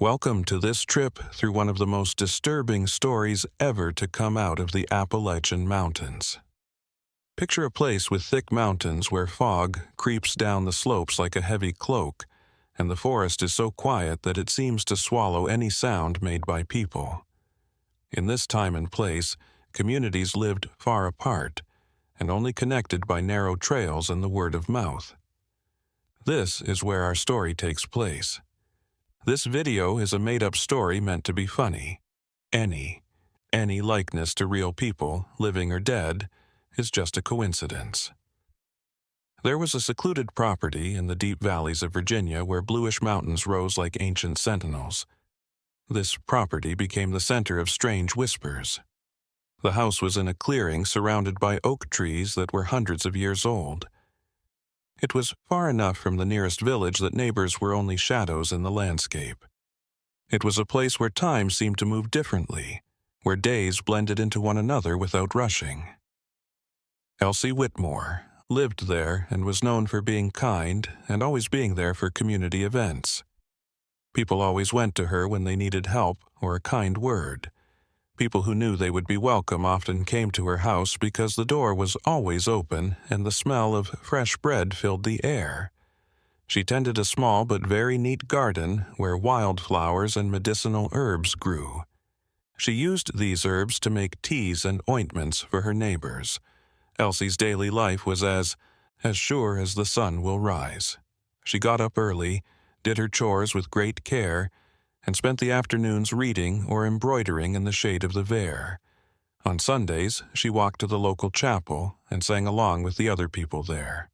Welcome to this trip through one of the most disturbing stories ever to come out of the Appalachian Mountains. Picture a place with thick mountains where fog creeps down the slopes like a heavy cloak, and the forest is so quiet that it seems to swallow any sound made by people. In this time and place, communities lived far apart, and only connected by narrow trails and the word of mouth. This is where our story takes place. This video is a made-up story meant to be funny. Any likeness to real people, living or dead, is just a coincidence. There was a secluded property in the deep valleys of Virginia where bluish mountains rose like ancient sentinels. This property became the center of strange whispers. The house was in a clearing surrounded by oak trees that were hundreds of years old. It was far enough from the nearest village that neighbors were only shadows in the landscape. It was a place where time seemed to move differently, where days blended into one another without rushing. Elsie Whitmore lived there and was known for being kind and always being there for community events. People always went to her when they needed help or a kind word. People who knew they would be welcome often came to her house because the door was always open and the smell of fresh bread filled the air. She tended a small but very neat garden where wildflowers and medicinal herbs grew. She used these herbs to make teas and ointments for her neighbors. Elsie's daily life was as sure as the sun will rise. She got up early, did her chores with great care, and spent the afternoons reading or embroidering in the shade of the Veer. On Sundays, she walked to the local chapel and sang along with the other people there.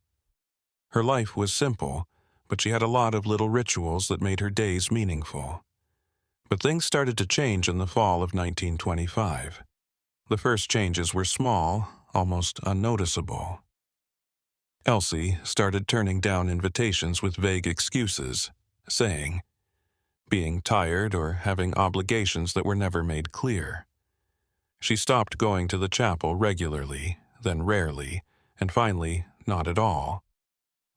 Her life was simple, but she had a lot of little rituals that made her days meaningful. But things started to change in the fall of 1925. The first changes were small, almost unnoticeable. Elsie started turning down invitations with vague excuses, saying, being tired or having obligations that were never made clear. She stopped going to the chapel regularly, then rarely, and finally not at all.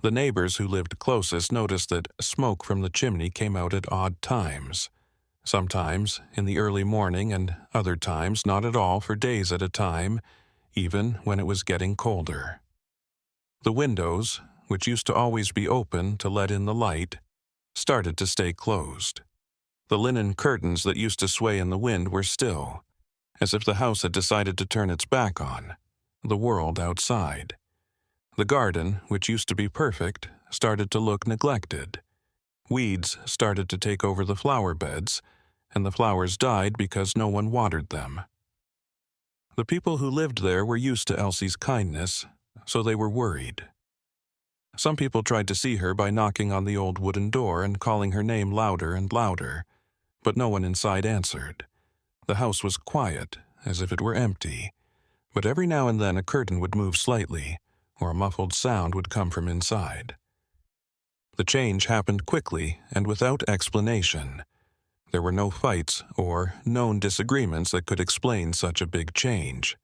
The neighbors who lived closest noticed that smoke from the chimney came out at odd times, sometimes in the early morning and other times not at all for days at a time, even when it was getting colder. The windows, which used to always be open to let in the light, started to stay closed. The linen curtains that used to sway in the wind were still, as if the house had decided to turn its back on the world outside. The garden, which used to be perfect, started to look neglected. Weeds started to take over the flower beds, and the flowers died because no one watered them. The people who lived there were used to Elsie's kindness, so they were worried. Some people tried to see her by knocking on the old wooden door and calling her name louder and louder, but no one inside answered. The house was quiet, as if it were empty, but every now and then a curtain would move slightly, or a muffled sound would come from inside. The change happened quickly and without explanation. There were no fights or known disagreements that could explain such a big change.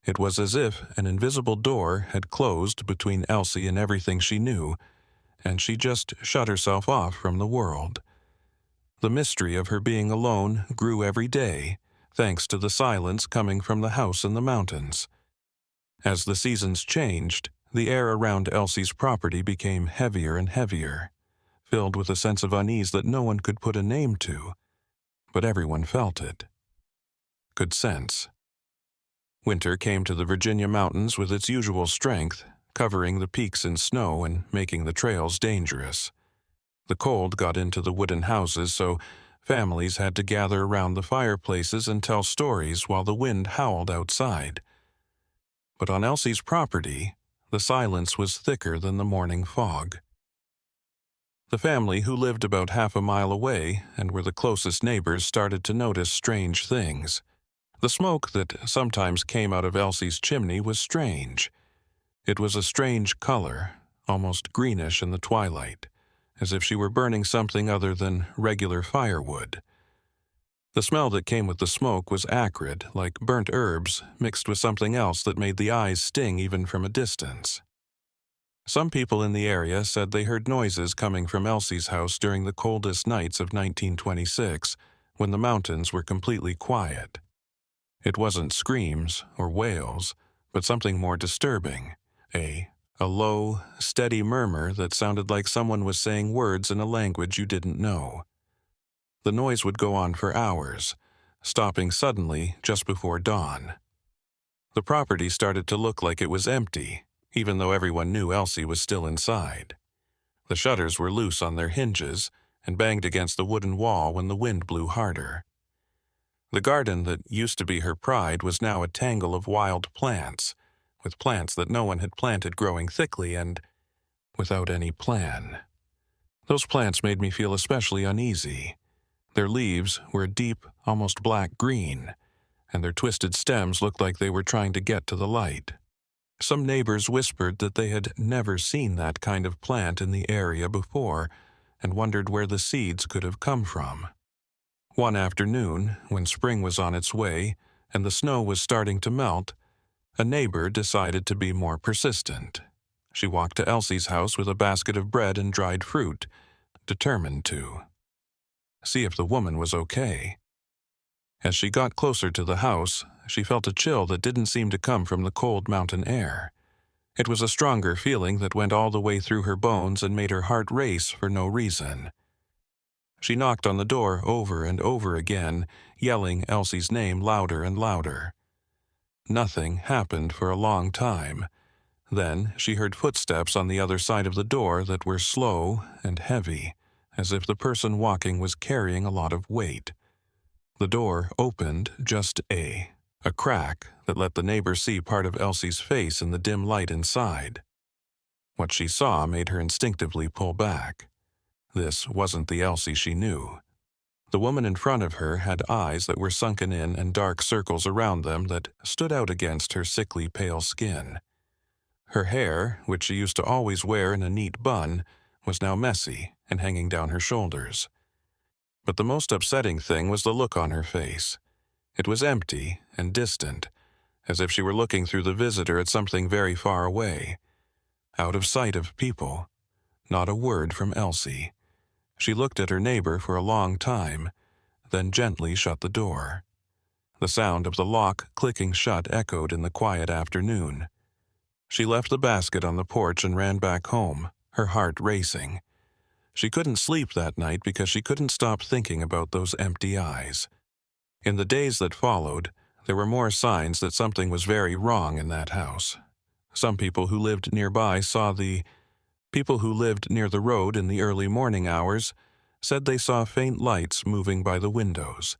It was as if an invisible door had closed between Elsie and everything she knew, and she just shut herself off from the world. The mystery of her being alone grew every day, thanks to the silence coming from the house in the mountains. As the seasons changed, the air around Elsie's property became heavier and heavier, filled with a sense of unease that no one could put a name to, but everyone felt it, could sense. Winter came to the Virginia mountains with its usual strength, covering the peaks in snow and making the trails dangerous. The cold got into the wooden houses, so families had to gather around the fireplaces and tell stories while the wind howled outside. But on Elsie's property, the silence was thicker than the morning fog. The family who lived about half a mile away and were the closest neighbors started to notice strange things. The smoke that sometimes came out of Elsie's chimney was strange. It was a strange color, almost greenish in the twilight, as if she were burning something other than regular firewood. The smell that came with the smoke was acrid, like burnt herbs mixed with something else that made the eyes sting even from a distance. Some people in the area said they heard noises coming from Elsie's house during the coldest nights of 1926, when the mountains were completely quiet. It wasn't screams or wails, but something more disturbing, a low, steady murmur that sounded like someone was saying words in a language you didn't know. The noise would go on for hours, stopping suddenly just before dawn. The property started to look like it was empty, even though everyone knew Elsie was still inside. The shutters were loose on their hinges and banged against the wooden wall when the wind blew harder. The garden that used to be her pride was now a tangle of wild plants, with plants that no one had planted growing thickly and without any plan. Those plants made me feel especially uneasy. Their leaves were a deep, almost black green, and their twisted stems looked like they were trying to get to the light. Some neighbors whispered that they had never seen that kind of plant in the area before and wondered where the seeds could have come from. One afternoon, when spring was on its way and the snow was starting to melt, a neighbor decided to be more persistent. She walked to Elsie's house with a basket of bread and dried fruit, determined to see if the woman was okay. As she got closer to the house, she felt a chill that didn't seem to come from the cold mountain air. It was a stronger feeling that went all the way through her bones and made her heart race for no reason. She knocked on the door over and over again, yelling Elsie's name louder and louder. Nothing happened for a long time. Then she heard footsteps on the other side of the door that were slow and heavy, as if the person walking was carrying a lot of weight. The door opened just a crack that let the neighbor see part of Elsie's face in the dim light inside. What she saw made her instinctively pull back. This wasn't the Elsie she knew. The woman in front of her had eyes that were sunken in and dark circles around them that stood out against her sickly pale skin. Her hair, which she used to always wear in a neat bun, was now messy and hanging down her shoulders. But the most upsetting thing was the look on her face. It was empty and distant, as if she were looking through the visitor at something very far away, out of sight of people. Not a word from Elsie. She looked at her neighbor for a long time, then gently shut the door. The sound of the lock clicking shut echoed in the quiet afternoon. She left the basket on the porch and ran back home, her heart racing. She couldn't sleep that night because she couldn't stop thinking about those empty eyes. In the days that followed, there were more signs that something was very wrong in that house. Some people who lived nearby saw People who lived near the road in the early morning hours said they saw faint lights moving by the windows,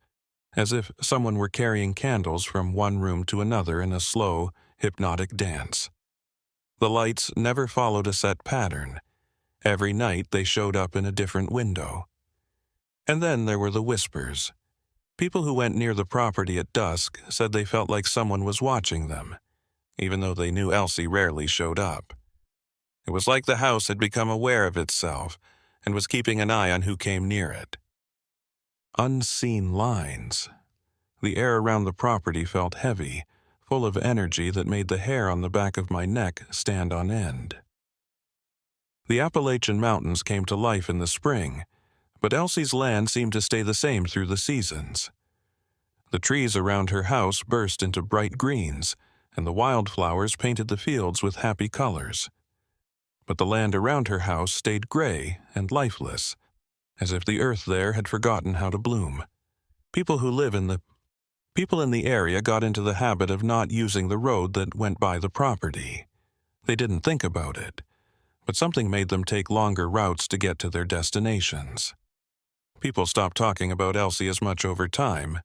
as if someone were carrying candles from one room to another in a slow, hypnotic dance. The lights never followed a set pattern. Every night they showed up in a different window. And then there were the whispers. People who went near the property at dusk said they felt like someone was watching them, even though they knew Elsie rarely showed up. It was like the house had become aware of itself and was keeping an eye on who came near it. Unseen lines. The air around the property felt heavy, full of energy that made the hair on the back of my neck stand on end. The Appalachian Mountains came to life in the spring, but Elsie's land seemed to stay the same through the seasons. The trees around her house burst into bright greens, and the wildflowers painted the fields with happy colors. But the land around her house stayed gray and lifeless, as if the earth there had forgotten how to bloom. People in the area got into the habit of not using the road that went by the property. They didn't think about it, but something made them take longer routes to get to their destinations. People stopped talking about Elsie as much over time,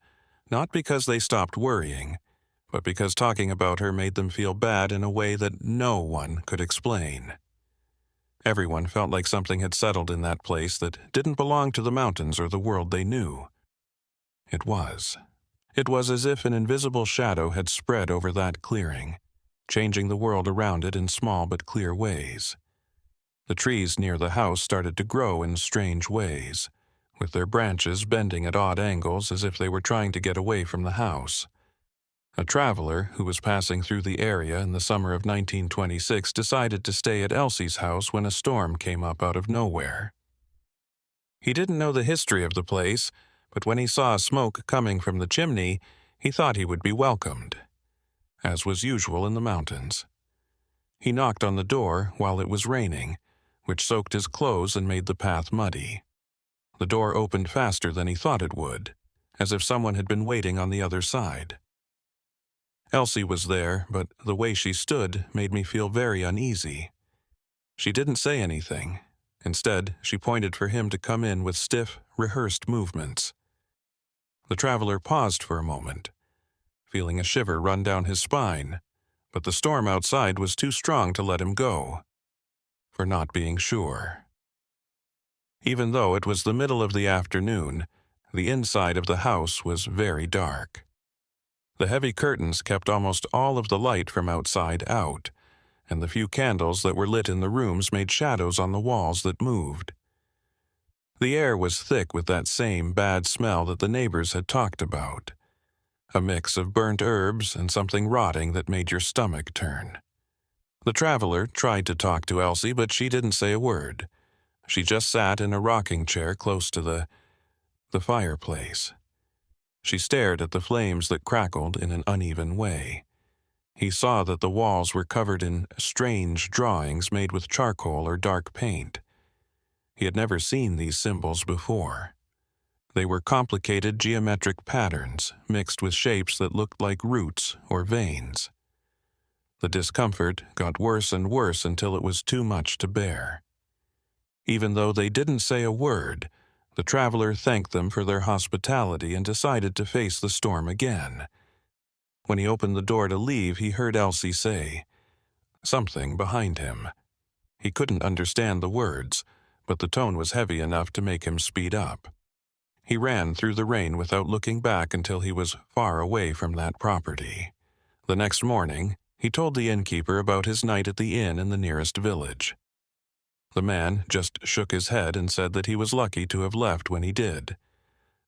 not because they stopped worrying, but because talking about her made them feel bad in a way that no one could explain. Everyone felt like something had settled in that place that didn't belong to the mountains or the world they knew. It was as if an invisible shadow had spread over that clearing, changing the world around it in small but clear ways. The trees near the house started to grow in strange ways, with their branches bending at odd angles as if they were trying to get away from the house. A traveler who was passing through the area in the summer of 1926 decided to stay at Elsie's house when a storm came up out of nowhere. He didn't know the history of the place, but when he saw smoke coming from the chimney, he thought he would be welcomed, as was usual in the mountains. He knocked on the door while it was raining, which soaked his clothes and made the path muddy. The door opened faster than he thought it would, as if someone had been waiting on the other side. Elsie was there, but the way she stood made me feel very uneasy. She didn't say anything. Instead, she pointed for him to come in with stiff, rehearsed movements. The traveler paused for a moment, feeling a shiver run down his spine, but the storm outside was too strong to let him go, for not being sure. Even though it was the middle of the afternoon, the inside of the house was very dark. The heavy curtains kept almost all of the light from outside out, and the few candles that were lit in the rooms made shadows on the walls that moved. The air was thick with that same bad smell that the neighbors had talked about, a mix of burnt herbs and something rotting that made your stomach turn. The traveler tried to talk to Elsie, but she didn't say a word. She just sat in a rocking chair close to the fireplace. She stared at the flames that crackled in an uneven way. He saw that the walls were covered in strange drawings made with charcoal or dark paint. He had never seen these symbols before. They were complicated geometric patterns mixed with shapes that looked like roots or veins. The discomfort got worse and worse until it was too much to bear. Even though they didn't say a word, the traveler thanked them for their hospitality and decided to face the storm again. When he opened the door to leave, he heard Elsie say something behind him. He couldn't understand the words, but the tone was heavy enough to make him speed up. He ran through the rain without looking back until he was far away from that property. The next morning, he told the innkeeper about his night at the inn in the nearest village. The man just shook his head and said that he was lucky to have left when he did.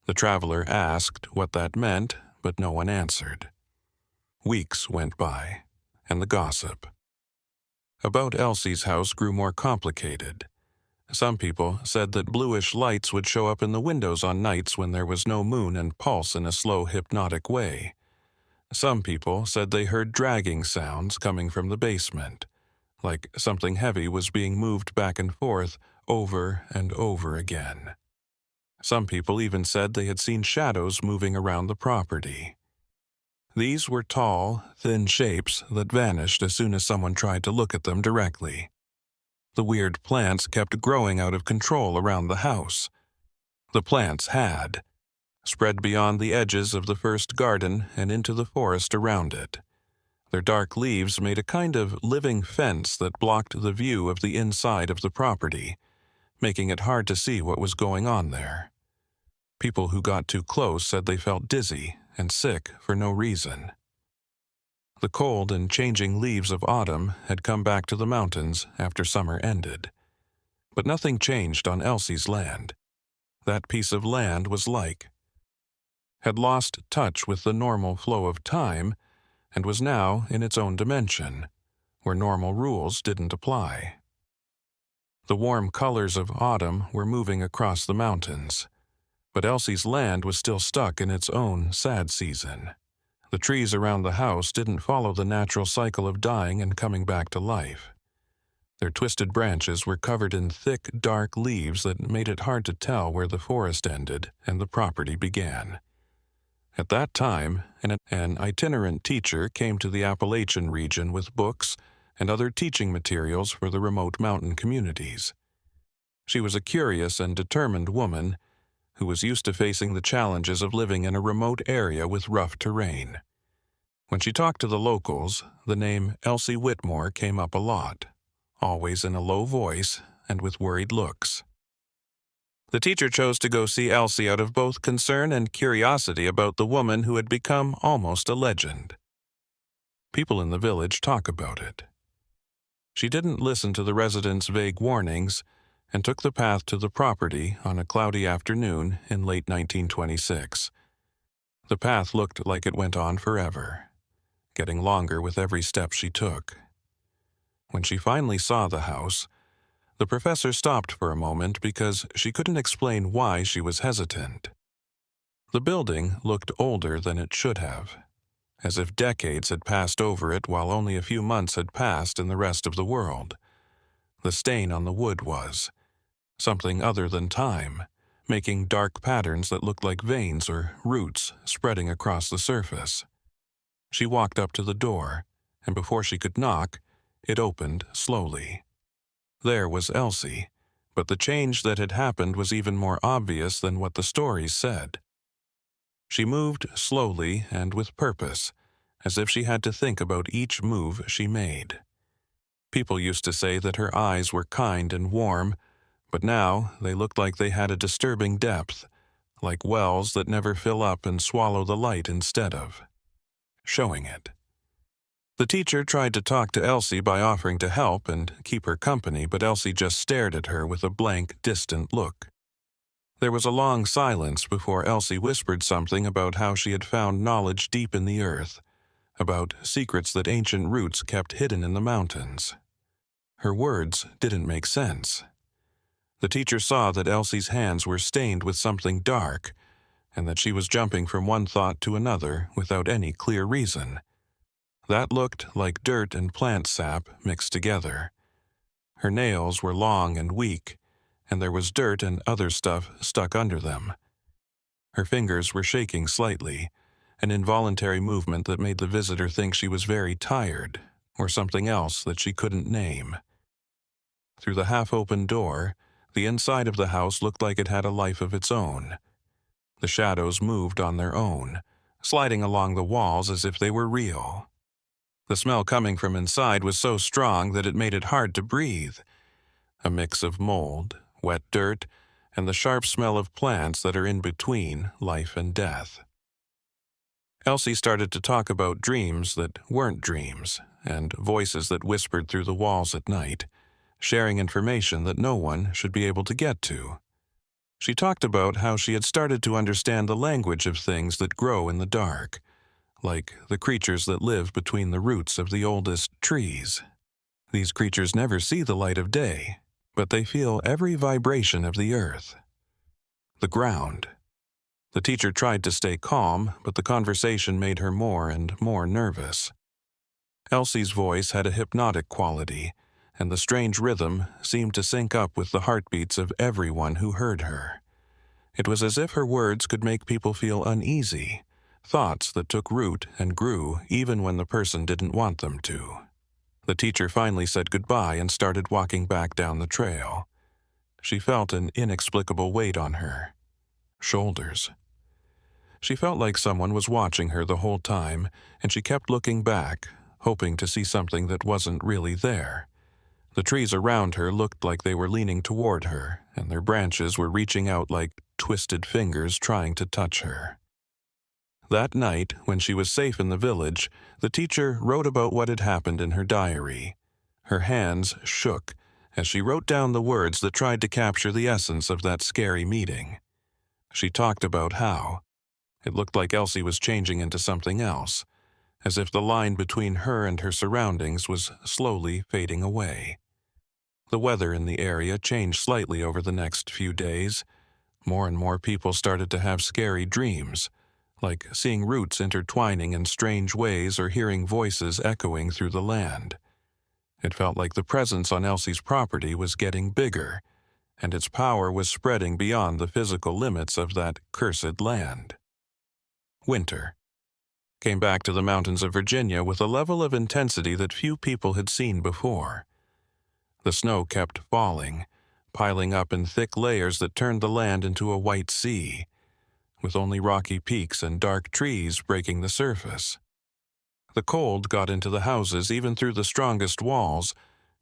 The traveler asked what that meant, but no one answered. Weeks went by, and the gossip about Elsie's house grew more complicated. Some people said that bluish lights would show up in the windows on nights when there was no moon and pulse in a slow, hypnotic way. Some people said they heard dragging sounds coming from the basement, like something heavy was being moved back and forth over and over again. Some people even said they had seen shadows moving around the property. These were tall, thin shapes that vanished as soon as someone tried to look at them directly. The weird plants kept growing out of control around the house. The plants had spread beyond the edges of the first garden and into the forest around it. Their dark leaves made a kind of living fence that blocked the view of the inside of the property, making it hard to see what was going on there. People who got too close said they felt dizzy and sick for no reason. The cold and changing leaves of autumn had come back to the mountains after summer ended. But nothing changed on Elsie's land. That piece of land was had lost touch with the normal flow of time and was now in its own dimension, where normal rules didn't apply. The warm colors of autumn were moving across the mountains, but Elsie's land was still stuck in its own sad season. The trees around the house didn't follow the natural cycle of dying and coming back to life. Their twisted branches were covered in thick, dark leaves that made it hard to tell where the forest ended and the property began. At that time, an itinerant teacher came to the Appalachian region with books and other teaching materials for the remote mountain communities. She was a curious and determined woman who was used to facing the challenges of living in a remote area with rough terrain. When she talked to the locals, the name Elsie Whitmore came up a lot, always in a low voice and with worried looks. The teacher chose to go see Elsie out of both concern and curiosity about the woman who had become almost a legend. People in the village talk about it. She didn't listen to the residents' vague warnings and took the path to the property on a cloudy afternoon in late 1926. The path looked like it went on forever. getting longer with every step she took. When she finally saw the house, the professor stopped for a moment because she couldn't explain why she was hesitant. The building looked older than it should have, as if decades had passed over it while only a few months had passed in the rest of the world. The stain on the wood was something other than time, making dark patterns that looked like veins or roots spreading across the surface. She walked up to the door, and before she could knock, it opened slowly. There was Elsie, but the change that had happened was even more obvious than what the stories said. She moved slowly and with purpose, as if she had to think about each move she made. People used to say that her eyes were kind and warm, but now they looked like they had a disturbing depth, like wells that never fill up and swallow the light instead of showing it. The teacher tried to talk to Elsie by offering to help and keep her company, but Elsie just stared at her with a blank, distant look. There was a long silence before Elsie whispered something about how she had found knowledge deep in the earth, about secrets that ancient roots kept hidden in the mountains. Her words didn't make sense. The teacher saw that Elsie's hands were stained with something dark, and that she was jumping from one thought to another without any clear reason. That looked like dirt and plant sap mixed together. Her nails were long and weak, and there was dirt and other stuff stuck under them. Her fingers were shaking slightly, an involuntary movement that made the visitor think she was very tired, or something else that she couldn't name. Through the half-open door, the inside of the house looked like it had a life of its own. The shadows moved on their own, sliding along the walls as if they were real. The smell coming from inside was so strong that it made it hard to breathe. A mix of mold, wet dirt, and the sharp smell of plants that are in between life and death. Elsie started to talk about dreams that weren't dreams, and voices that whispered through the walls at night, sharing information that no one should be able to get to. She talked about how she had started to understand the language of things that grow in the dark, like the creatures that live between the roots of the oldest trees. These creatures never see the light of day, but they feel every vibration of the earth. The ground. The teacher tried to stay calm, but the conversation made her more and more nervous. Elsie's voice had a hypnotic quality, and the strange rhythm seemed to sync up with the heartbeats of everyone who heard her. It was as if her words could make people feel uneasy, thoughts that took root and grew even when the person didn't want them to. The teacher finally said goodbye and started walking back down the trail. She felt an inexplicable weight on her shoulders. She felt like someone was watching her the whole time, and she kept looking back, hoping to see something that wasn't really there. The trees around her looked like they were leaning toward her, and their branches were reaching out like twisted fingers trying to touch her. That night, when she was safe in the village, the teacher wrote about what had happened in her diary. Her hands shook as she wrote down the words that tried to capture the essence of that scary meeting. She talked about how it looked like Elsie was changing into something else, as if the line between her and her surroundings was slowly fading away. The weather in the area changed slightly over the next few days. More and more people started to have scary dreams, like seeing roots intertwining in strange ways or hearing voices echoing through the land. It felt like the presence on Elsie's property was getting bigger, and its power was spreading beyond the physical limits of that cursed land. Winter came back to the mountains of Virginia with a level of intensity that few people had seen before. The snow kept falling, piling up in thick layers that turned the land into a white sea, with only rocky peaks and dark trees breaking the surface. The cold got into the houses even through the strongest walls,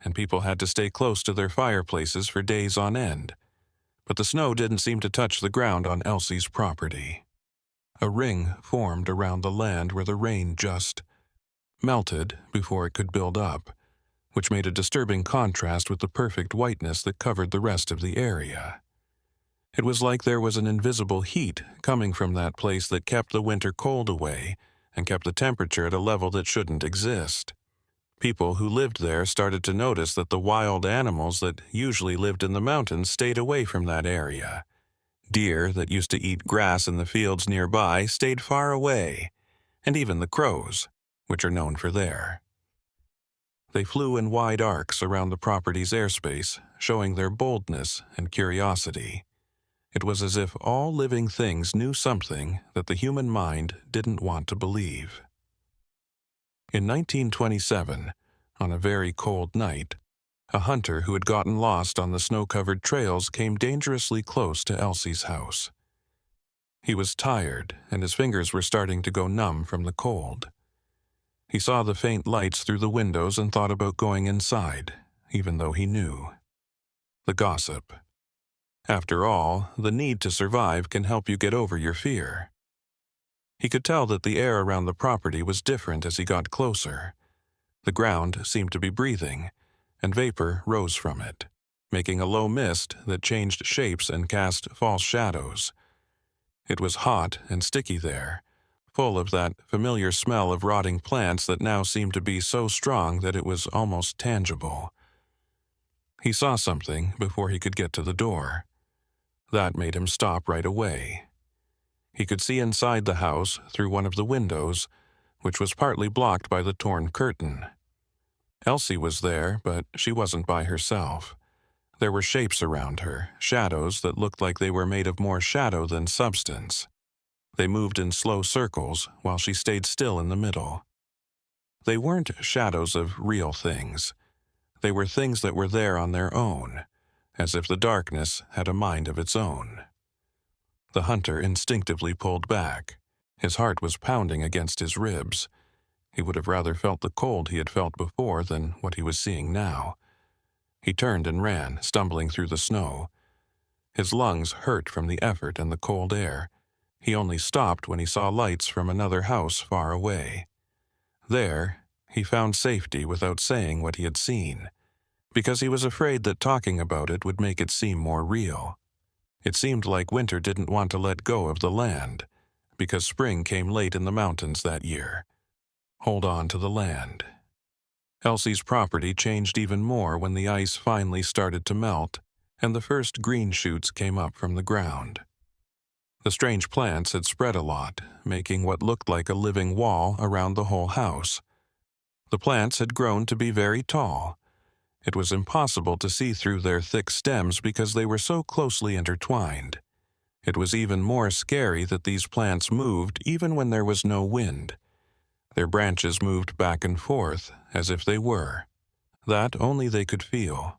and people had to stay close to their fireplaces for days on end. But the snow didn't seem to touch the ground on Elsie's property. A ring formed around the land where the rain just melted before it could build up, which made a disturbing contrast with the perfect whiteness that covered the rest of the area. It was like there was an invisible heat coming from that place that kept the winter cold away and kept the temperature at a level that shouldn't exist. People who lived there started to notice that the wild animals that usually lived in the mountains stayed away from that area. Deer that used to eat grass in the fields nearby stayed far away, and even the crows, which are known for there. They flew in wide arcs around the property's airspace, showing their boldness and curiosity. It was as if all living things knew something that the human mind didn't want to believe. In 1927, on a very cold night, a hunter who had gotten lost on the snow-covered trails came dangerously close to Elsie's house. He was tired, and his fingers were starting to go numb from the cold. He saw the faint lights through the windows and thought about going inside, even though he knew. The gossip. After all, the need to survive can help you get over your fear. He could tell that the air around the property was different as he got closer. The ground seemed to be breathing, and vapor rose from it, making a low mist that changed shapes and cast false shadows. It was hot and sticky there, full of that familiar smell of rotting plants that now seemed to be so strong that it was almost tangible. He saw something before he could get to the door. That made him stop right away. He could see inside the house through one of the windows, which was partly blocked by the torn curtain. Elsie was there, but she wasn't by herself. There were shapes around her, shadows that looked like they were made of more shadow than substance. They moved in slow circles while she stayed still in the middle. They weren't shadows of real things. They were things that were there on their own, as if the darkness had a mind of its own. The hunter instinctively pulled back. His heart was pounding against his ribs. He would have rather felt the cold he had felt before than what he was seeing now. He turned and ran, stumbling through the snow. His lungs hurt from the effort and the cold air. He only stopped when he saw lights from another house far away. There, he found safety without saying what he had seen, because he was afraid that talking about it would make it seem more real. It seemed like winter didn't want to let go of the land, because spring came late in the mountains that year. Hold on to the land. Elsie's property changed even more when the ice finally started to melt, and the first green shoots came up from the ground. The strange plants had spread a lot, making what looked like a living wall around the whole house. The plants had grown to be very tall. It was impossible to see through their thick stems because they were so closely intertwined. It was even more scary that these plants moved even when there was no wind. Their branches moved back and forth, as if they were. That only they could feel.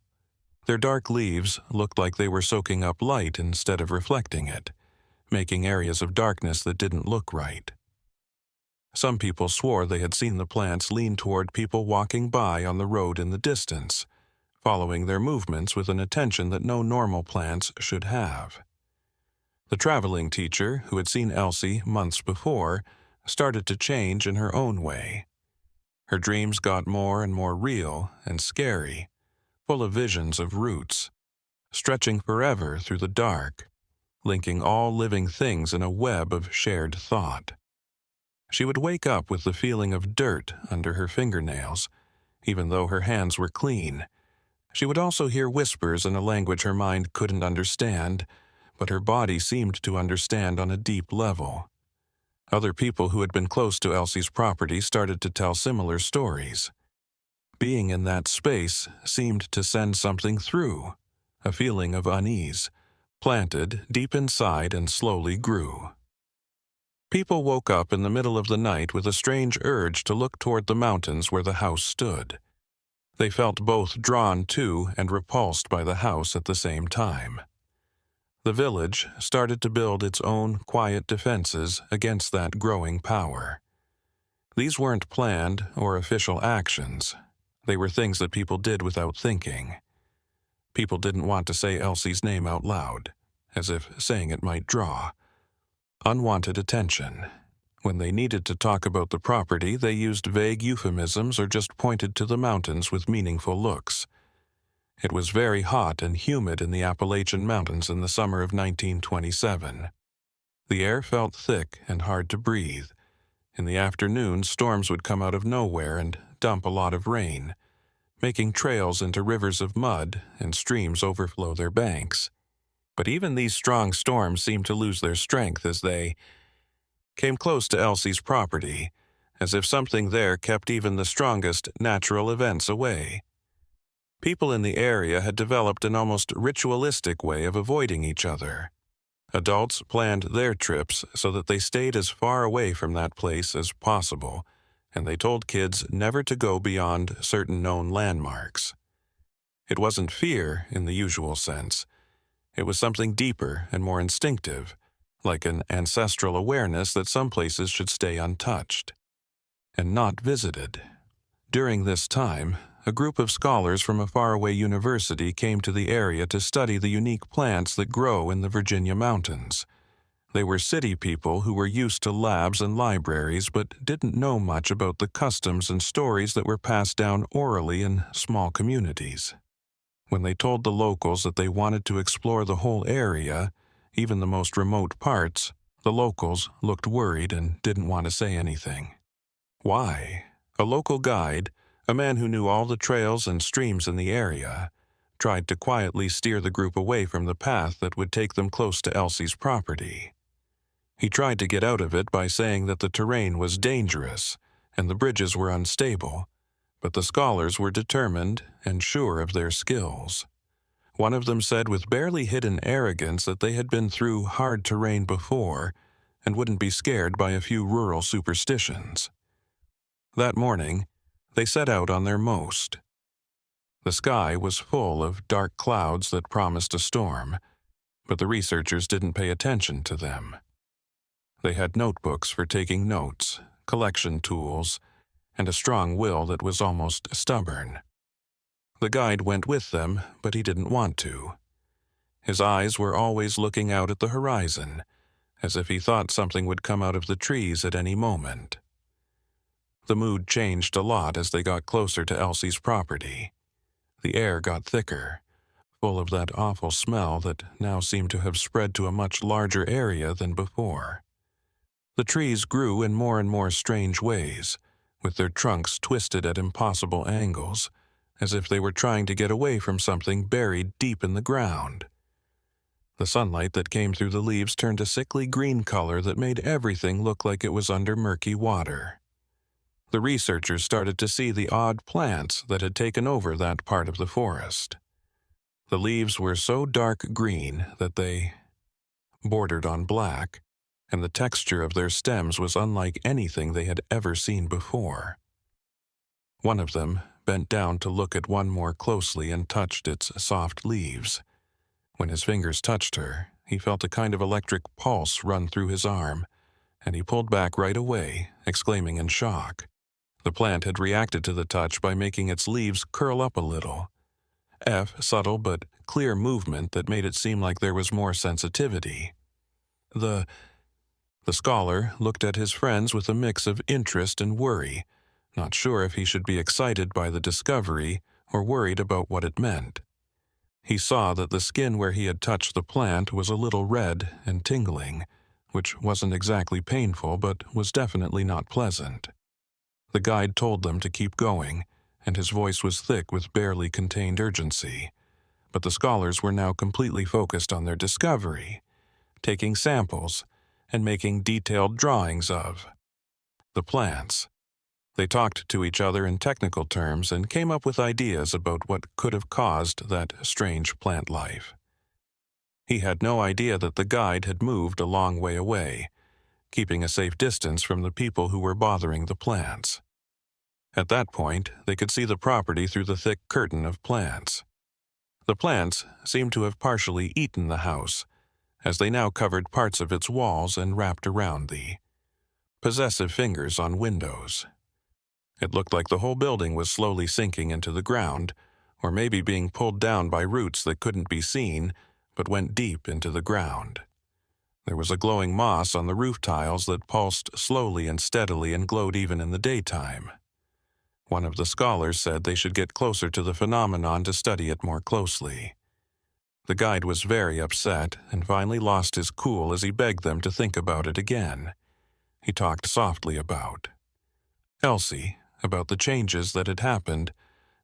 Their dark leaves looked like they were soaking up light instead of reflecting it, making areas of darkness that didn't look right. Some people swore they had seen the plants lean toward people walking by on the road in the distance, following their movements with an attention that no normal plants should have. The traveling teacher, who had seen Elsie months before, started to change in her own way. Her dreams got more and more real and scary, full of visions of roots, stretching forever through the dark, linking all living things in a web of shared thought. She would wake up with the feeling of dirt under her fingernails, even though her hands were clean. She would also hear whispers in a language her mind couldn't understand, but her body seemed to understand on a deep level. Other people who had been close to Elsie's property started to tell similar stories. Being in that space seemed to send something through, a feeling of unease, planted deep inside and slowly grew. People woke up in the middle of the night with a strange urge to look toward the mountains where the house stood. They felt both drawn to and repulsed by the house at the same time. The village started to build its own quiet defenses against that growing power. These weren't planned or official actions. They were things that people did without thinking. People didn't want to say Elsie's name out loud, as if saying it might draw unwanted attention. When they needed to talk about the property, they used vague euphemisms or just pointed to the mountains with meaningful looks. It was very hot and humid in the Appalachian Mountains in the summer of 1927. The air felt thick and hard to breathe. In the afternoon, storms would come out of nowhere and dump a lot of rain, making trails into rivers of mud and streams overflow their banks. But even these strong storms seemed to lose their strength as they came close to Elsie's property, as if something there kept even the strongest natural events away. People in the area had developed an almost ritualistic way of avoiding each other. Adults planned their trips so that they stayed as far away from that place as possible, and they told kids never to go beyond certain known landmarks. It wasn't fear in the usual sense. It was something deeper and more instinctive, like an ancestral awareness that some places should stay untouched and not visited. During this time, a group of scholars from a faraway university came to the area to study the unique plants that grow in the Virginia mountains. They were city people who were used to labs and libraries but didn't know much about the customs and stories that were passed down orally in small communities. When they told the locals that they wanted to explore the whole area, even the most remote parts, the locals looked worried and didn't want to say anything. Why? A local guide, a man who knew all the trails and streams in the area, tried to quietly steer the group away from the path that would take them close to Elsie's property. He tried to get out of it by saying that the terrain was dangerous and the bridges were unstable, but the scholars were determined and sure of their skills. One of them said with barely hidden arrogance that they had been through hard terrain before and wouldn't be scared by a few rural superstitions. That morning, they set out on their most. The sky was full of dark clouds that promised a storm, but the researchers didn't pay attention to them. They had notebooks for taking notes, collection tools, and a strong will that was almost stubborn. The guide went with them, but he didn't want to. His eyes were always looking out at the horizon, as if he thought something would come out of the trees at any moment. The mood changed a lot as they got closer to Elsie's property. The air got thicker, full of that awful smell that now seemed to have spread to a much larger area than before. The trees grew in more and more strange ways, with their trunks twisted at impossible angles, as if they were trying to get away from something buried deep in the ground. The sunlight that came through the leaves turned a sickly green color that made everything look like it was under murky water. The researchers started to see the odd plants that had taken over that part of the forest. The leaves were so dark green that they bordered on black, and the texture of their stems was unlike anything they had ever seen before. One of them bent down to look at one more closely and touched its soft leaves. When his fingers touched her, he felt a kind of electric pulse run through his arm, and he pulled back right away, exclaiming in shock. The plant had reacted to the touch by making its leaves curl up a little. Subtle but clear movement that made it seem like there was more sensitivity. The scholar looked at his friends with a mix of interest and worry, not sure if he should be excited by the discovery or worried about what it meant. He saw that the skin where he had touched the plant was a little red and tingling, which wasn't exactly painful but was definitely not pleasant. The guide told them to keep going, and his voice was thick with barely contained urgency. But the scholars were now completely focused on their discovery, taking samples and making detailed drawings of the plants. They talked to each other in technical terms and came up with ideas about what could have caused that strange plant life. He had no idea that the guide had moved a long way away, keeping a safe distance from the people who were bothering the plants. At that point, they could see the property through the thick curtain of plants. The plants seemed to have partially eaten the house, as they now covered parts of its walls and wrapped around the possessive fingers on windows. It looked like the whole building was slowly sinking into the ground, or maybe being pulled down by roots that couldn't be seen, but went deep into the ground. There was a glowing moss on the roof tiles that pulsed slowly and steadily and glowed even in the daytime. One of the scholars said they should get closer to the phenomenon to study it more closely. The guide was very upset and finally lost his cool as he begged them to think about it again. he talked softly about. Elsie, about the changes that had happened,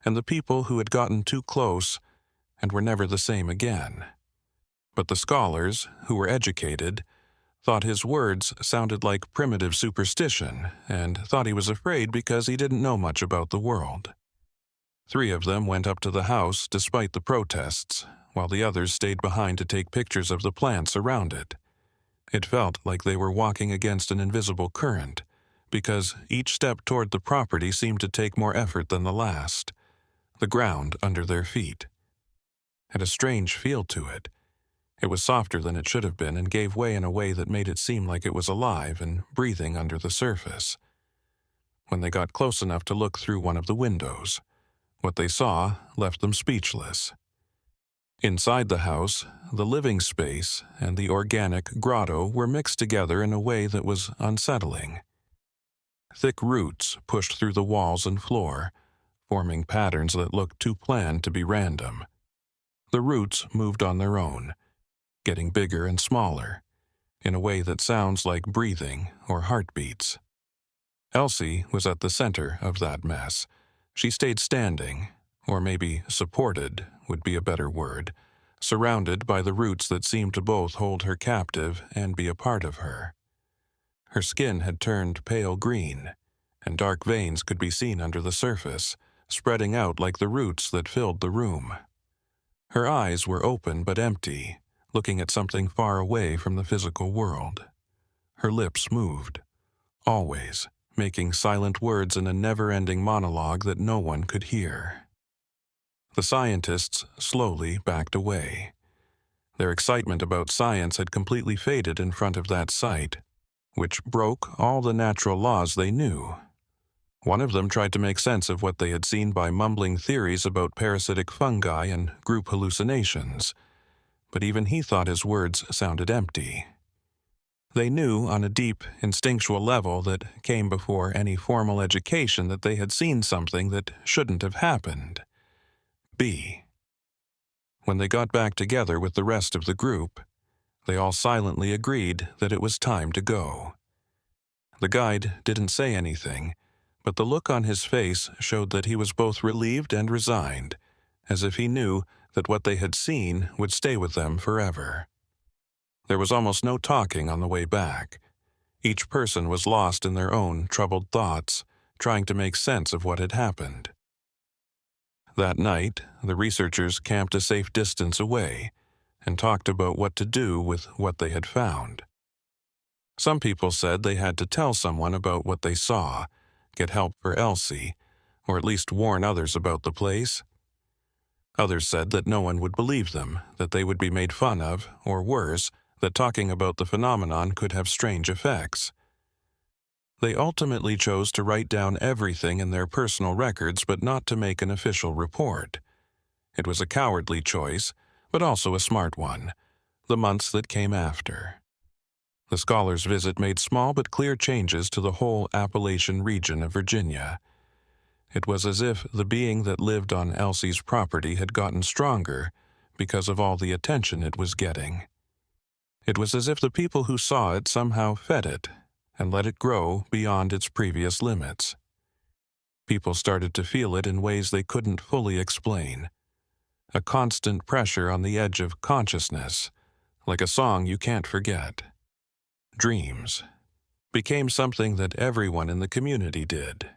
and the people who had gotten too close and were never the same again. But the scholars, who were educated, thought his words sounded like primitive superstition and thought he was afraid because he didn't know much about the world. 3 of them went up to the house despite the protests, while the others stayed behind to take pictures of the plants around it. It felt like they were walking against an invisible current, because each step toward the property seemed to take more effort than the last. The ground under their feet had a strange feel to it. It was softer than it should have been and gave way in a way that made it seem like it was alive and breathing under the surface. When they got close enough to look through one of the windows, what they saw left them speechless. Inside the house, the living space and the organic grotto were mixed together in a way that was unsettling. Thick roots pushed through the walls and floor, forming patterns that looked too planned to be random. The roots moved on their own, getting bigger and smaller, in a way that sounds like breathing or heartbeats. Elsie was at the center of that mess. She stayed standing, or maybe supported would be a better word, surrounded by the roots that seemed to both hold her captive and be a part of her. Her skin had turned pale green, and dark veins could be seen under the surface, spreading out like the roots that filled the room. Her eyes were open but empty, looking at something far away from the physical world. Her lips moved, always, making silent words in a never-ending monologue that no one could hear. The scientists slowly backed away. Their excitement about science had completely faded in front of that sight, which broke all the natural laws they knew. One of them tried to make sense of what they had seen by mumbling theories about parasitic fungi and group hallucinations, but even he thought his words sounded empty. They knew on a deep, instinctual level that came before any formal education that they had seen something that shouldn't have happened. When they got back together with the rest of the group, they all silently agreed that it was time to go. The guide didn't say anything, but the look on his face showed that he was both relieved and resigned, as if he knew that what they had seen would stay with them forever. There was almost no talking on the way back. Each person was lost in their own troubled thoughts, trying to make sense of what had happened. That night, the researchers camped a safe distance away and talked about what to do with what they had found. Some people said they had to tell someone about what they saw, get help for Elsie, or at least warn others about the place. Others said that no one would believe them, that they would be made fun of, or worse, that talking about the phenomenon could have strange effects. They ultimately chose to write down everything in their personal records but not to make an official report. It was a cowardly choice, but also a smart one, the months that came after. The scholars' visit made small but clear changes to the whole Appalachian region of Virginia. It was as if the being that lived on Elsie's property had gotten stronger because of all the attention it was getting. It was as if the people who saw it somehow fed it and let it grow beyond its previous limits. People started to feel it in ways they couldn't fully explain. A constant pressure on the edge of consciousness, like a song you can't forget. Dreams became something that everyone in the community did.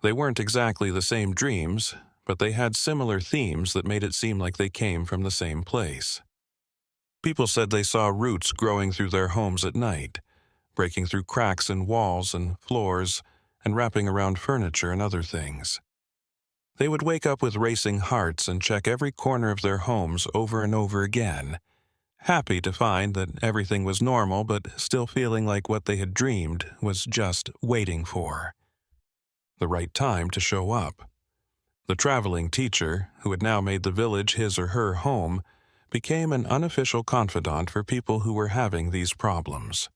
They weren't exactly the same dreams, but they had similar themes that made it seem like they came from the same place. People said they saw roots growing through their homes at night, breaking through cracks in walls and floors, and wrapping around furniture and other things. They would wake up with racing hearts and check every corner of their homes over and over again, happy to find that everything was normal but still feeling like what they had dreamed was just waiting for the right time to show up. The traveling teacher, who had now made the village his or her home, became an unofficial confidant for people who were having these problems.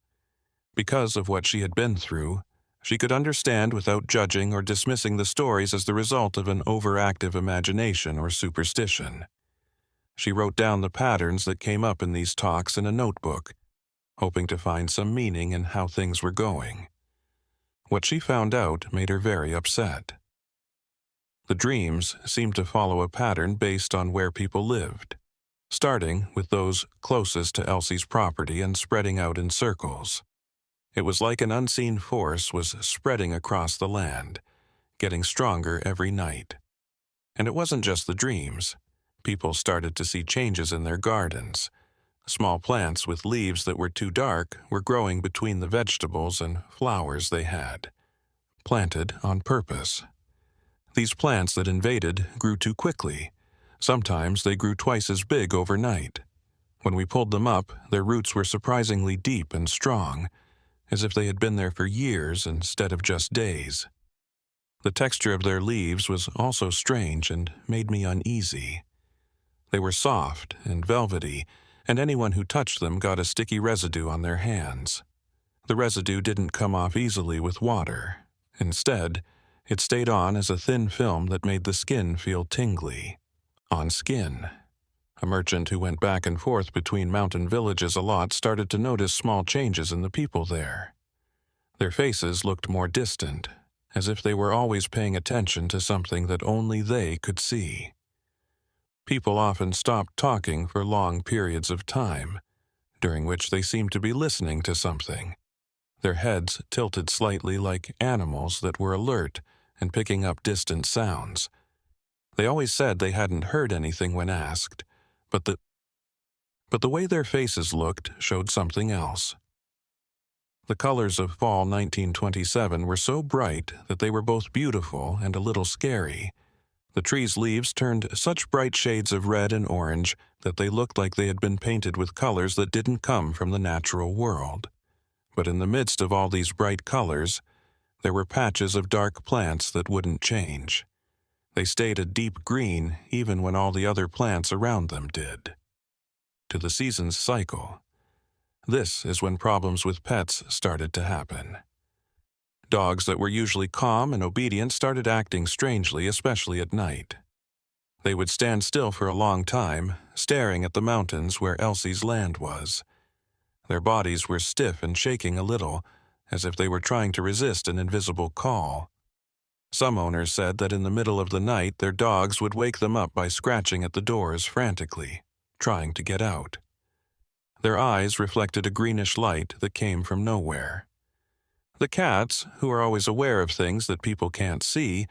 Because of what she had been through, she could understand without judging or dismissing the stories as the result of an overactive imagination or superstition. She wrote down the patterns that came up in these talks in a notebook, hoping to find some meaning in how things were going. What she found out made her very upset. The dreams seemed to follow a pattern based on where people lived, starting with those closest to Elsie's property and spreading out in circles. It was like an unseen force was spreading across the land, getting stronger every night. And it wasn't just the dreams. People started to see changes in their gardens. Small plants with leaves that were too dark were growing between the vegetables and flowers they had, planted on purpose. These plants that invaded grew too quickly. Sometimes they grew twice as big overnight. When we pulled them up, their roots were surprisingly deep and strong, as if they had been there for years instead of just days. The texture of their leaves was also strange and made me uneasy. They were soft and velvety, and anyone who touched them got a sticky residue on their hands. The residue didn't come off easily with water. Instead, it stayed on as a thin film that made the skin feel tingly. On skin. A merchant who went back and forth between mountain villages a lot started to notice small changes in the people there. Their faces looked more distant, as if they were always paying attention to something that only they could see. People often stopped talking for long periods of time, during which they seemed to be listening to something. Their heads tilted slightly like animals that were alert and picking up distant sounds. They always said they hadn't heard anything when asked, but the way their faces looked showed something else. The colors of fall 1927 were so bright that they were both beautiful and a little scary. The trees' leaves turned such bright shades of red and orange that they looked like they had been painted with colors that didn't come from the natural world. But in the midst of all these bright colors, there were patches of dark plants that wouldn't change. They stayed a deep green even when all the other plants around them did. To the season's cycle. This is when problems with pets started to happen. Dogs that were usually calm and obedient started acting strangely, especially at night. They would stand still for a long time, staring at the mountains where Elsie's land was. Their bodies were stiff and shaking a little, as if they were trying to resist an invisible call. Some owners said that in the middle of the night their dogs would wake them up by scratching at the doors frantically, trying to get out. Their eyes reflected a greenish light that came from nowhere. The cats, who are always aware of things that people can't see,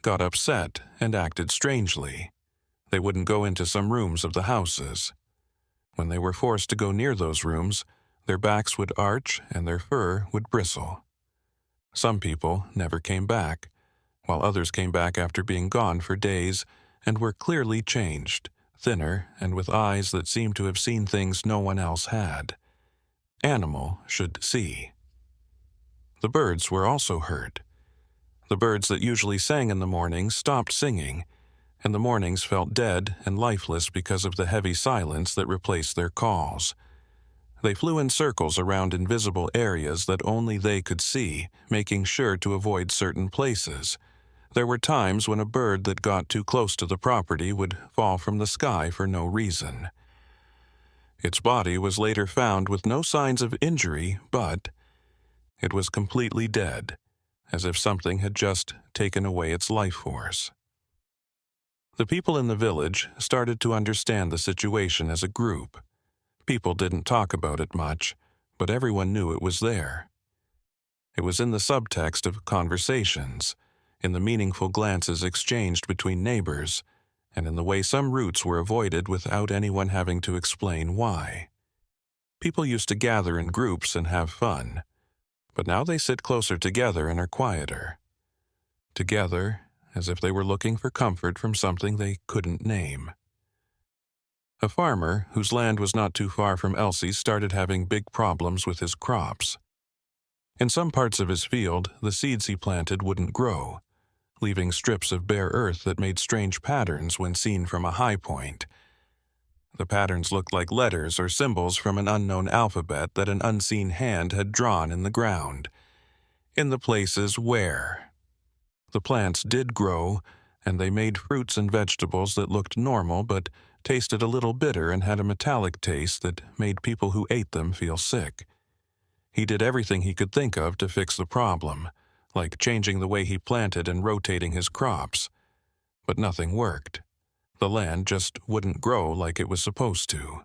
got upset and acted strangely. They wouldn't go into some rooms of the houses. When they were forced to go near those rooms, their backs would arch and their fur would bristle. Some people never came back, while others came back after being gone for days and were clearly changed, thinner and with eyes that seemed to have seen things no one else had. Animal should see. The birds were also hurt. The birds that usually sang in the mornings stopped singing, and the mornings felt dead and lifeless because of the heavy silence that replaced their calls. They flew in circles around invisible areas that only they could see, making sure to avoid certain places. There were times when a bird that got too close to the property would fall from the sky for no reason. Its body was later found with no signs of injury, but it was completely dead, as if something had just taken away its life force. The people in the village started to understand the situation as a group. People didn't talk about it much, but everyone knew it was there. It was in the subtext of conversations, in the meaningful glances exchanged between neighbors, and in the way some routes were avoided without anyone having to explain why. People used to gather in groups and have fun, but now they sit closer together and are quieter. Together, as if they were looking for comfort from something they couldn't name. A farmer whose land was not too far from Elsie's started having big problems with his crops. In some parts of his field, the seeds he planted wouldn't grow, leaving strips of bare earth that made strange patterns when seen from a high point. The patterns looked like letters or symbols from an unknown alphabet that an unseen hand had drawn in the ground, in the places where. The plants did grow, and they made fruits and vegetables that looked normal but tasted a little bitter and had a metallic taste that made people who ate them feel sick. He did everything he could think of to fix the problem, like changing the way he planted and rotating his crops. But nothing worked. The land just wouldn't grow like it was supposed to.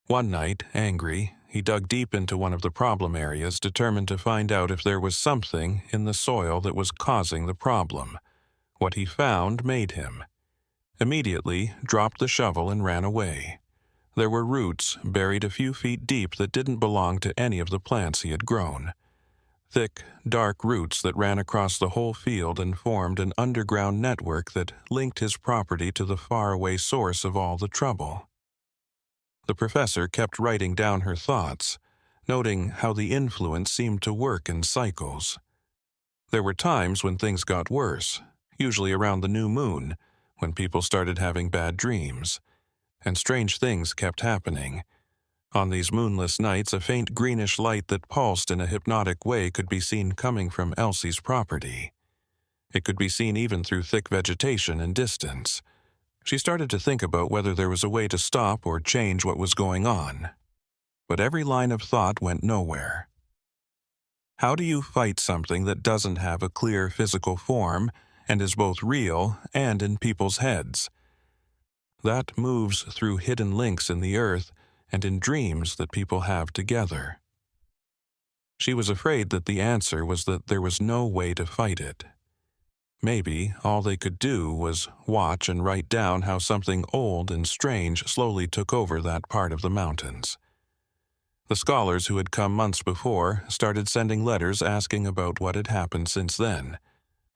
One night, angry, he dug deep into one of the problem areas, determined to find out if there was something in the soil that was causing the problem. What he found made him. Immediately, dropped the shovel and ran away. There were roots buried a few feet deep that didn't belong to any of the plants he had grown. Thick, dark roots that ran across the whole field and formed an underground network that linked his property to the faraway source of all the trouble. The professor kept writing down her thoughts, noting how the influence seemed to work in cycles. There were times when things got worse, usually around the new moon, when people started having bad dreams, and strange things kept happening. On these moonless nights, a faint greenish light that pulsed in a hypnotic way could be seen coming from Elsie's property. It could be seen even through thick vegetation and distance. She started to think about whether there was a way to stop or change what was going on. But every line of thought went nowhere. How do you fight something that doesn't have a clear physical form and is both real and in people's heads? That moves through hidden links in the earth and in dreams that people have together. She was afraid that the answer was that there was no way to fight it. Maybe all they could do was watch and write down how something old and strange slowly took over that part of the mountains. The scholars who had come months before started sending letters asking about what had happened since then,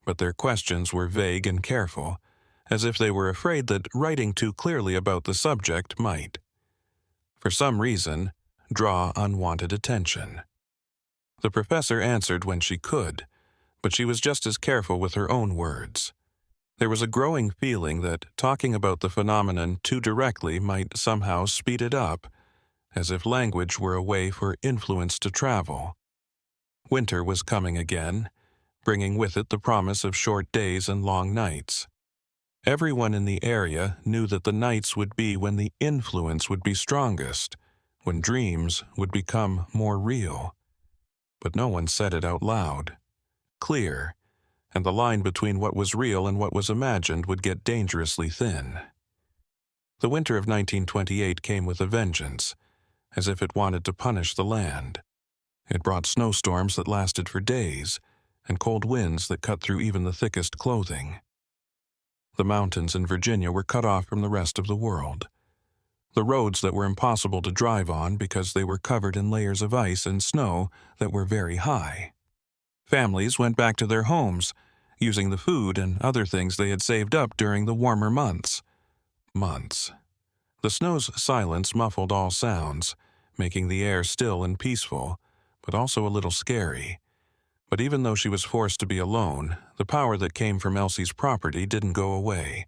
but their questions were vague and careful, as if they were afraid that writing too clearly about the subject might, for some reason, draw unwanted attention. The professor answered when she could, but she was just as careful with her own words. There was a growing feeling that talking about the phenomenon too directly might somehow speed it up, as if language were a way for influence to travel. Winter was coming again, bringing with it the promise of short days and long nights. Everyone in the area knew that the nights would be when the influence would be strongest, when dreams would become more real. But no one said it out loud. Clear, and the line between what was real and what was imagined would get dangerously thin. The winter of 1928 came with a vengeance, as if it wanted to punish the land. It brought snowstorms that lasted for days, and cold winds that cut through even the thickest clothing. The mountains in Virginia were cut off from the rest of the world. The roads that were impossible to drive on because they were covered in layers of ice and snow that were very high. Families went back to their homes, using the food and other things they had saved up during the warmer months. The snow's silence muffled all sounds, making the air still and peaceful, but also a little scary. But even though she was forced to be alone, the power that came from Elsie's property didn't go away.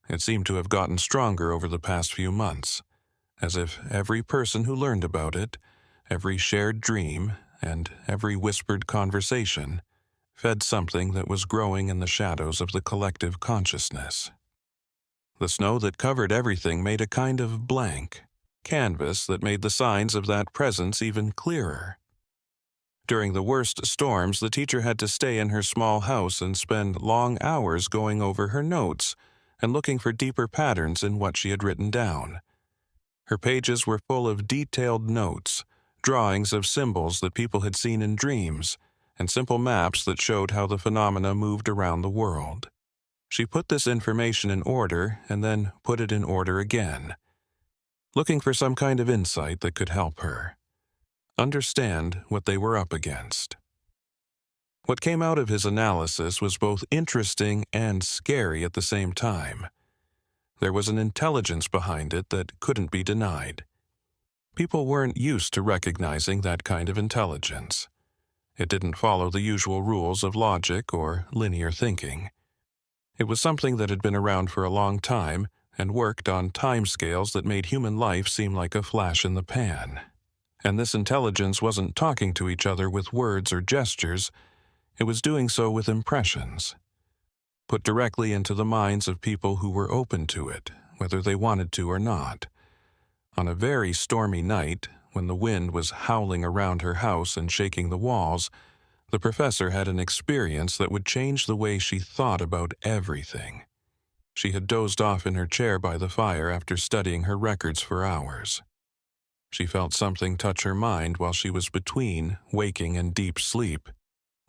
It seemed to have gotten stronger over the past few months, as if every person who learned about it, every shared dream, and every whispered conversation fed something that was growing in the shadows of the collective consciousness. The snow that covered everything made a kind of blank canvas that made the signs of that presence even clearer. During the worst storms, the teacher had to stay in her small house and spend long hours going over her notes and looking for deeper patterns in what she had written down. Her pages were full of detailed notes, drawings of symbols that people had seen in dreams, and simple maps that showed how the phenomena moved around the world. She put this information in order and then put it in order again, looking for some kind of insight that could help her understand what they were up against. What came out of his analysis was both interesting and scary at the same time. There was an intelligence behind it that couldn't be denied. People weren't used to recognizing that kind of intelligence. It didn't follow the usual rules of logic or linear thinking. It was something that had been around for a long time and worked on timescales that made human life seem like a flash in the pan. And this intelligence wasn't talking to each other with words or gestures, it was doing so with impressions, put directly into the minds of people who were open to it, whether they wanted to or not. On a very stormy night, when the wind was howling around her house and shaking the walls, The professor had an experience that would change the way she thought about everything. She had dozed off in her chair by the fire after studying her records for hours. She felt something touch her mind while she was between waking and deep sleep,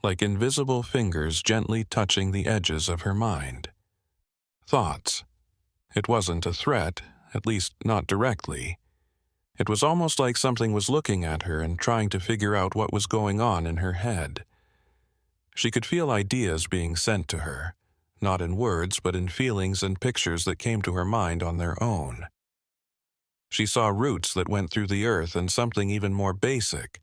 like invisible fingers gently touching the edges of her mind. Thoughts. It wasn't a threat, at least not directly. It was almost like something was looking at her and trying to figure out what was going on in her head. She could feel ideas being sent to her, not in words but in feelings and pictures that came to her mind on their own. She saw roots that went through the earth and something even more basic,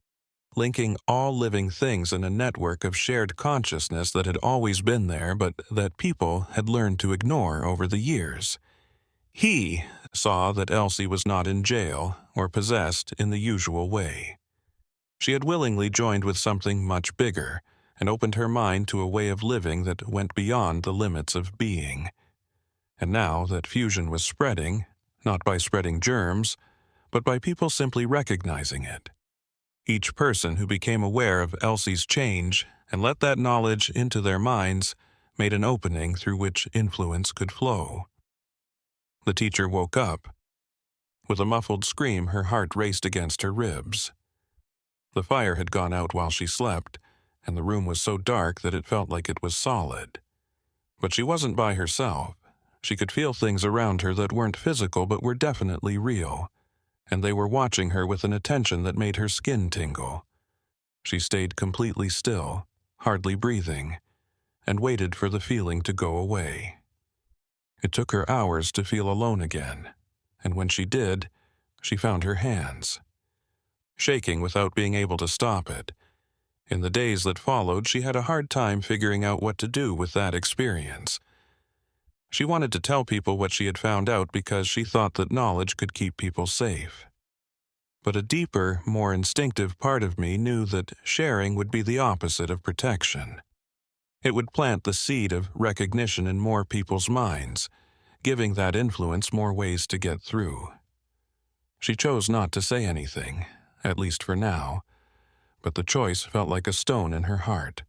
linking all living things in a network of shared consciousness that had always been there but that people had learned to ignore over the years. He saw that Elsie was not in jail or possessed in the usual way. She had willingly joined with something much bigger and opened her mind to a way of living that went beyond the limits of being. And now that fusion was spreading, not by spreading germs, but by people simply recognizing it. Each person who became aware of Elsie's change and let that knowledge into their minds made an opening through which influence could flow. The teacher woke up. With a muffled scream, her heart raced against her ribs. The fire had gone out while she slept, and the room was so dark that it felt like it was solid. But she wasn't by herself. She could feel things around her that weren't physical but were definitely real, and they were watching her with an attention that made her skin tingle. She stayed completely still, hardly breathing, and waited for the feeling to go away. It took her hours to feel alone again, and when she did, she found her hands, shaking without being able to stop it. In the days that followed, she had a hard time figuring out what to do with that experience. She wanted to tell people what she had found out because she thought that knowledge could keep people safe. But a deeper, more instinctive part of me knew that sharing would be the opposite of protection. It would plant the seed of recognition in more people's minds, giving that influence more ways to get through. She chose not to say anything, at least for now, but the choice felt like a stone in her heart.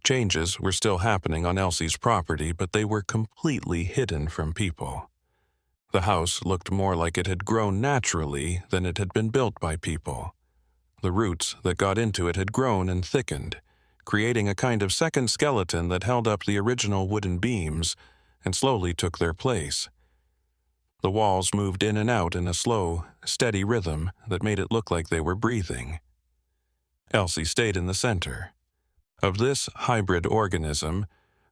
Changes were still happening on Elsie's property, but they were completely hidden from people. The house looked more like it had grown naturally than it had been built by people. The roots that got into it had grown and thickened, creating a kind of second skeleton that held up the original wooden beams and slowly took their place. The walls moved in and out in a slow, steady rhythm that made it look like they were breathing. Elsie stayed in the center. Of this hybrid organism,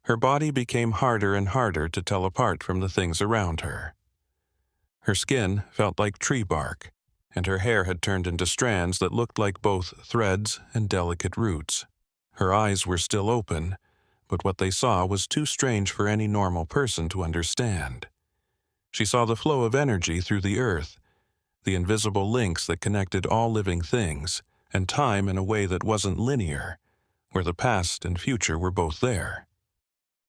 her body became harder and harder to tell apart from the things around her. Her skin felt like tree bark, and her hair had turned into strands that looked like both threads and delicate roots. Her eyes were still open, but what they saw was too strange for any normal person to understand. She saw the flow of energy through the earth, the invisible links that connected all living things, and time in a way that wasn't linear, where the past and future were both there.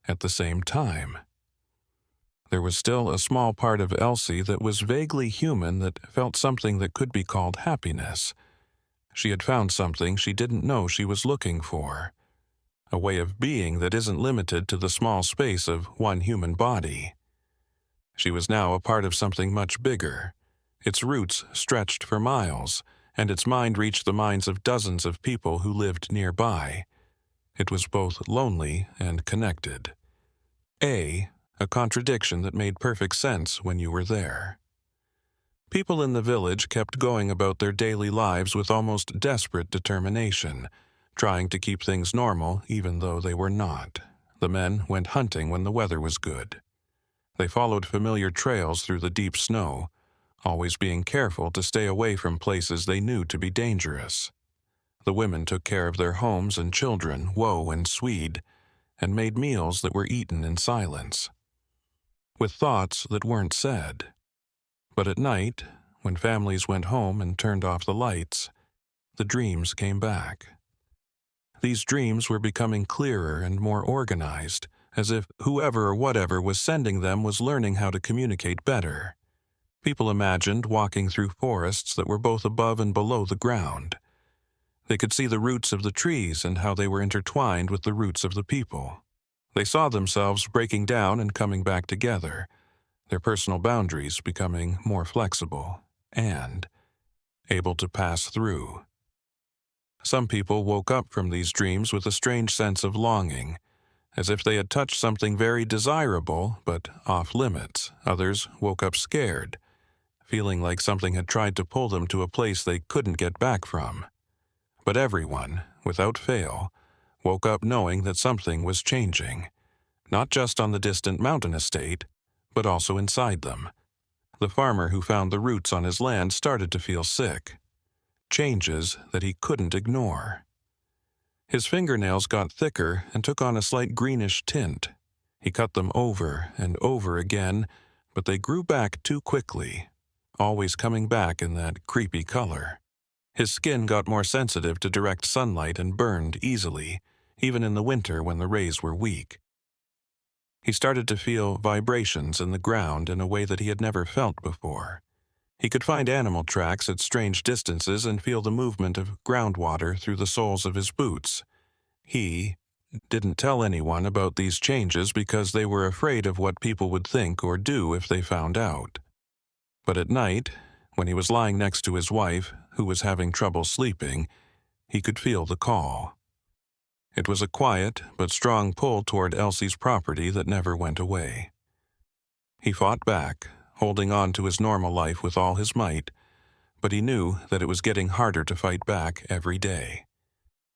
At the same time, there was still a small part of Elsie that was vaguely human that felt something that could be called happiness. She had found something she didn't know she was looking for, a way of being that isn't limited to the small space of one human body. She was now a part of something much bigger. Its roots stretched for miles, and its mind reached the minds of dozens of people who lived nearby. It was both lonely and connected. A contradiction that made perfect sense when you were there. People in the village kept going about their daily lives with almost desperate determination, trying to keep things normal even though they were not. The men went hunting when the weather was good. They followed familiar trails through the deep snow, always being careful to stay away from places they knew to be dangerous. The women took care of their homes and children, woe and Swede, and made meals that were eaten in silence, with thoughts that weren't said. But at night, when families went home and turned off the lights, the dreams came back. These dreams were becoming clearer and more organized, as if whoever or whatever was sending them was learning how to communicate better. People imagined walking through forests that were both above and below the ground. They could see the roots of the trees and how they were intertwined with the roots of the people. They saw themselves breaking down and coming back together, their personal boundaries becoming more flexible and able to pass through. Some people woke up from these dreams with a strange sense of longing, as if they had touched something very desirable but off limits. Others woke up scared, feeling like something had tried to pull them to a place they couldn't get back from. But everyone, without fail, woke up knowing that something was changing, not just on the distant mountain estate, but also inside them. The farmer who found the roots on his land started to feel sick. Changes that he couldn't ignore. His fingernails got thicker and took on a slight greenish tint. He cut them over and over again, but they grew back too quickly, always coming back in that creepy color. His skin got more sensitive to direct sunlight and burned easily, even in the winter when the rays were weak. He started to feel vibrations in the ground in a way that he had never felt before. He could find animal tracks at strange distances and feel the movement of groundwater through the soles of his boots. He didn't tell anyone about these changes because they were afraid of what people would think or do if they found out. But at night, when he was lying next to his wife, who was having trouble sleeping, he could feel the call. It was a quiet but strong pull toward Elsie's property that never went away. He fought back, holding on to his normal life with all his might, but he knew that it was getting harder to fight back every day.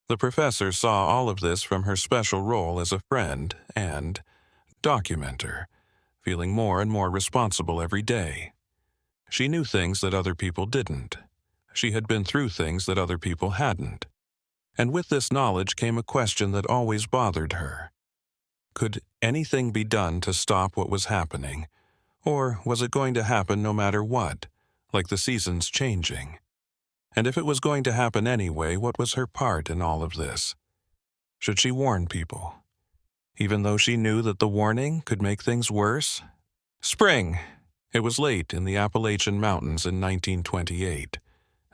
The professor saw all of this from her special role as a friend and documenter, feeling more and more responsible every day. She knew things that other people didn't. She had been through things that other people hadn't. And with this knowledge came a question that always bothered her. Could anything be done to stop what was happening? Or was it going to happen no matter what, like the seasons changing? And if it was going to happen anyway, what was her part in all of this? Should she warn people, even though she knew that the warning could make things worse? Spring! It was late in the Appalachian Mountains in 1928,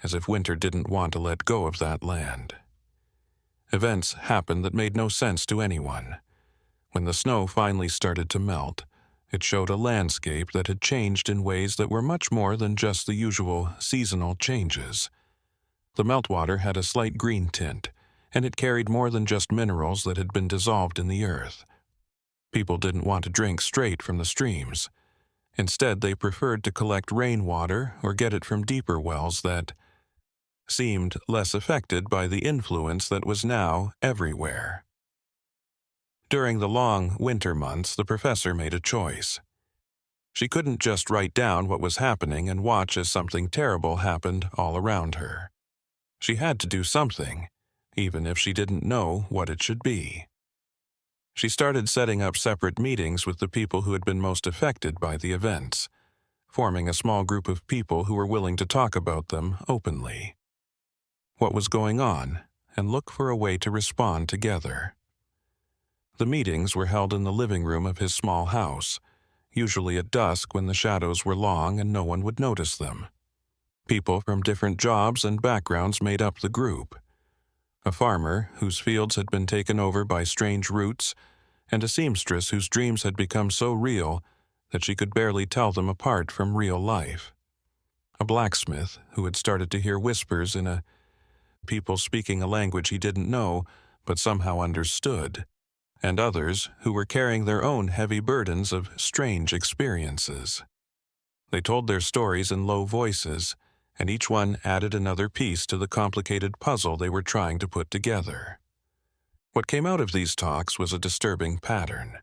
as if winter didn't want to let go of that land. Events happened that made no sense to anyone. When the snow finally started to melt, it showed a landscape that had changed in ways that were much more than just the usual seasonal changes. The meltwater had a slight green tint, and it carried more than just minerals that had been dissolved in the earth. People didn't want to drink straight from the streams. Instead, they preferred to collect rainwater or get it from deeper wells that seemed less affected by the influence that was now everywhere. During the long winter months, the professor made a choice. She couldn't just write down what was happening and watch as something terrible happened all around her. She had to do something, even if she didn't know what it should be. She started setting up separate meetings with the people who had been most affected by the events, forming a small group of people who were willing to talk about them openly. What was going on, and look for a way to respond together. The meetings were held in the living room of his small house, usually at dusk when the shadows were long and no one would notice them. People from different jobs and backgrounds made up the group. A farmer whose fields had been taken over by strange roots, and a seamstress whose dreams had become so real that she could barely tell them apart from real life. A blacksmith who had started to hear whispers in people speaking a language he didn't know but somehow understood, and others who were carrying their own heavy burdens of strange experiences. They told their stories in low voices, and each one added another piece to the complicated puzzle they were trying to put together. What came out of these talks was a disturbing pattern.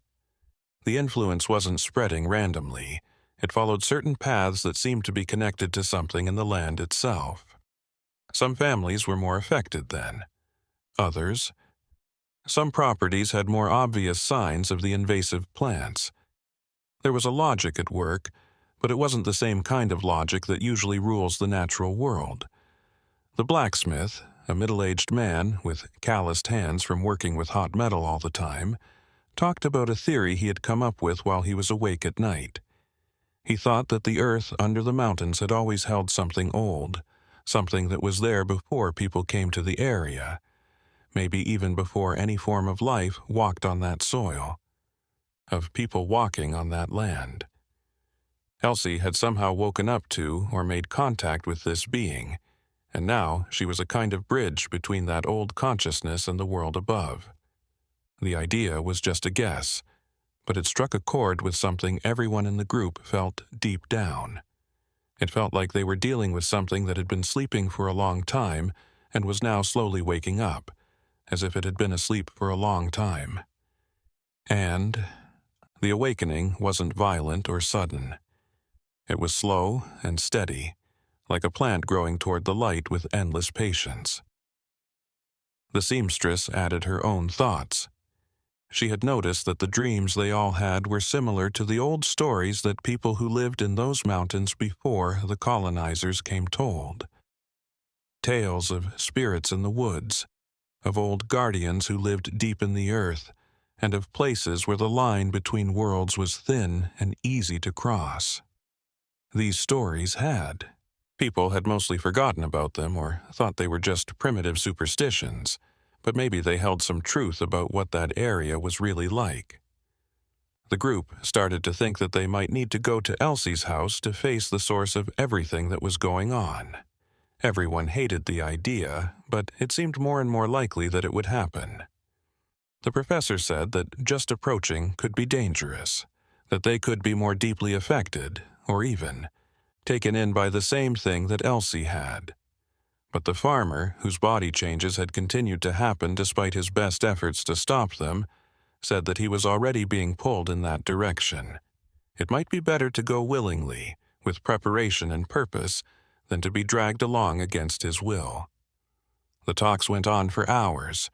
The influence wasn't spreading randomly. It followed certain paths that seemed to be connected to something in the land itself. Some families were more affected than others. Some properties had more obvious signs of the invasive plants. There was a logic at work, but it wasn't the same kind of logic that usually rules the natural world. The blacksmith, a middle-aged man with calloused hands from working with hot metal all the time, talked about a theory he had come up with while he was awake at night. He thought that the earth under the mountains had always held something old, something that was there before people came to the area, maybe even before any form of life walked on that soil, of people walking on that land. Elsie had somehow woken up to or made contact with this being, and now she was a kind of bridge between that old consciousness and the world above. The idea was just a guess, but it struck a chord with something everyone in the group felt deep down. It felt like they were dealing with something that had been sleeping for a long time and was now slowly waking up, as if it had been asleep for a long time. And the awakening wasn't violent or sudden. It was slow and steady, like a plant growing toward the light with endless patience. The seamstress added her own thoughts. She had noticed that the dreams they all had were similar to the old stories that people who lived in those mountains before the colonizers came told. Tales of spirits in the woods, of old guardians who lived deep in the earth, and of places where the line between worlds was thin and easy to cross. These stories had. People had mostly forgotten about them or thought they were just primitive superstitions, but maybe they held some truth about what that area was really like. The group started to think that they might need to go to Elsie's house to face the source of everything that was going on. Everyone hated the idea, but it seemed more and more likely that it would happen. The professor said that just approaching could be dangerous, that they could be more deeply affected, or even taken in by the same thing that Elsie had. But the farmer, whose body changes had continued to happen despite his best efforts to stop them, said that he was already being pulled in that direction. It might be better to go willingly, with preparation and purpose, than to be dragged along against his will. The talks went on for hours,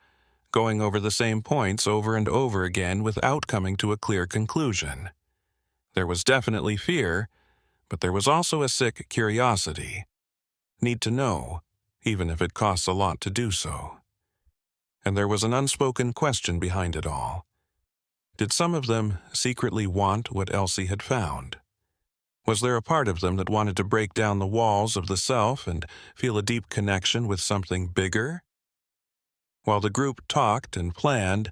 going over the same points over and over again without coming to a clear conclusion. There was definitely fear, but there was also a sick curiosity. Need to know, even if it costs a lot to do so. And there was an unspoken question behind it all. Did some of them secretly want what Elsie had found? Was there a part of them that wanted to break down the walls of the self and feel a deep connection with something bigger? While the group talked and planned,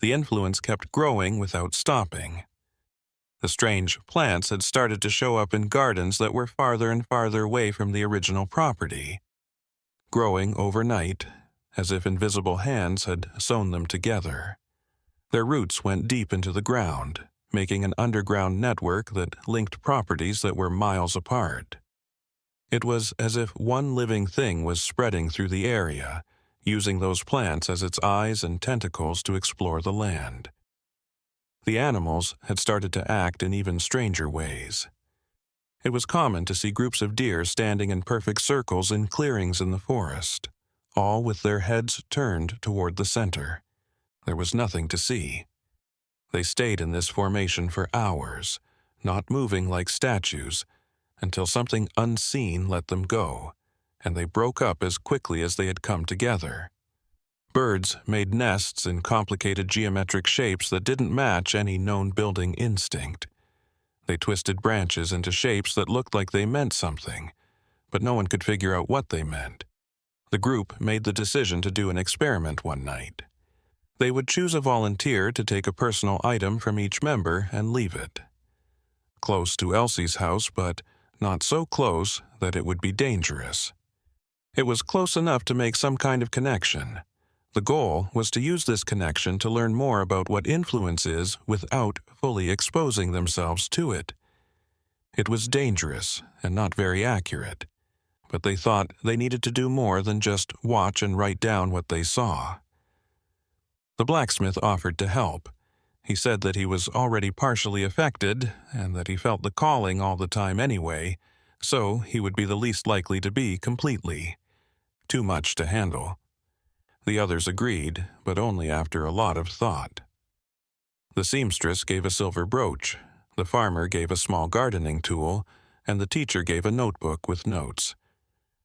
the influence kept growing without stopping. The strange plants had started to show up in gardens that were farther and farther away from the original property, growing overnight, as if invisible hands had sewn them together. Their roots went deep into the ground, making an underground network that linked properties that were miles apart. It was as if one living thing was spreading through the area, using those plants as its eyes and tentacles to explore the land. The animals had started to act in even stranger ways. It was common to see groups of deer standing in perfect circles in clearings in the forest, all with their heads turned toward the center. There was nothing to see. They stayed in this formation for hours, not moving like statues, until something unseen let them go, and they broke up as quickly as they had come together. Birds made nests in complicated geometric shapes that didn't match any known building instinct. They twisted branches into shapes that looked like they meant something, but no one could figure out what they meant. The group made the decision to do an experiment one night. They would choose a volunteer to take a personal item from each member and leave it. Close to Elsie's house, but not so close that it would be dangerous. It was close enough to make some kind of connection. The goal was to use this connection to learn more about what influence is without fully exposing themselves to it. It was dangerous and not very accurate, but they thought they needed to do more than just watch and write down what they saw. The blacksmith offered to help. He said that he was already partially affected and that he felt the calling all the time anyway, so he would be the least likely to be completely. Too much to handle. The others agreed, but only after a lot of thought. The seamstress gave a silver brooch, the farmer gave a small gardening tool, and the teacher gave a notebook with notes.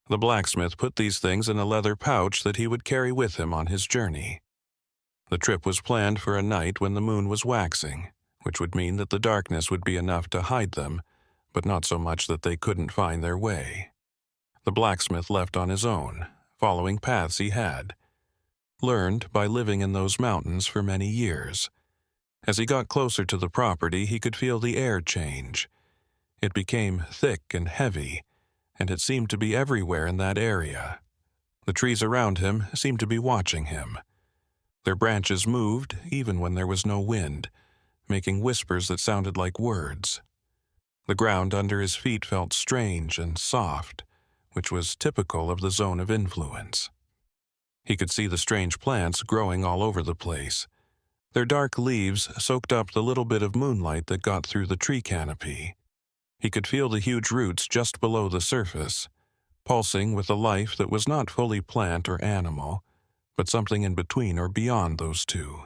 The blacksmith put these things in a leather pouch that he would carry with him on his journey. The trip was planned for a night when the moon was waxing, which would mean that the darkness would be enough to hide them, but not so much that they couldn't find their way. The blacksmith left on his own, following paths he had learned by living in those mountains for many years. As he got closer to the property, he could feel the air change. It became thick and heavy, and it seemed to be everywhere in that area. The trees around him seemed to be watching him. Their branches moved even when there was no wind, making whispers that sounded like words. The ground under his feet felt strange and soft, which was typical of the zone of influence. He could see the strange plants growing all over the place. Their dark leaves soaked up the little bit of moonlight that got through the tree canopy. He could feel the huge roots just below the surface, pulsing with a life that was not fully plant or animal, but something in between or beyond those two.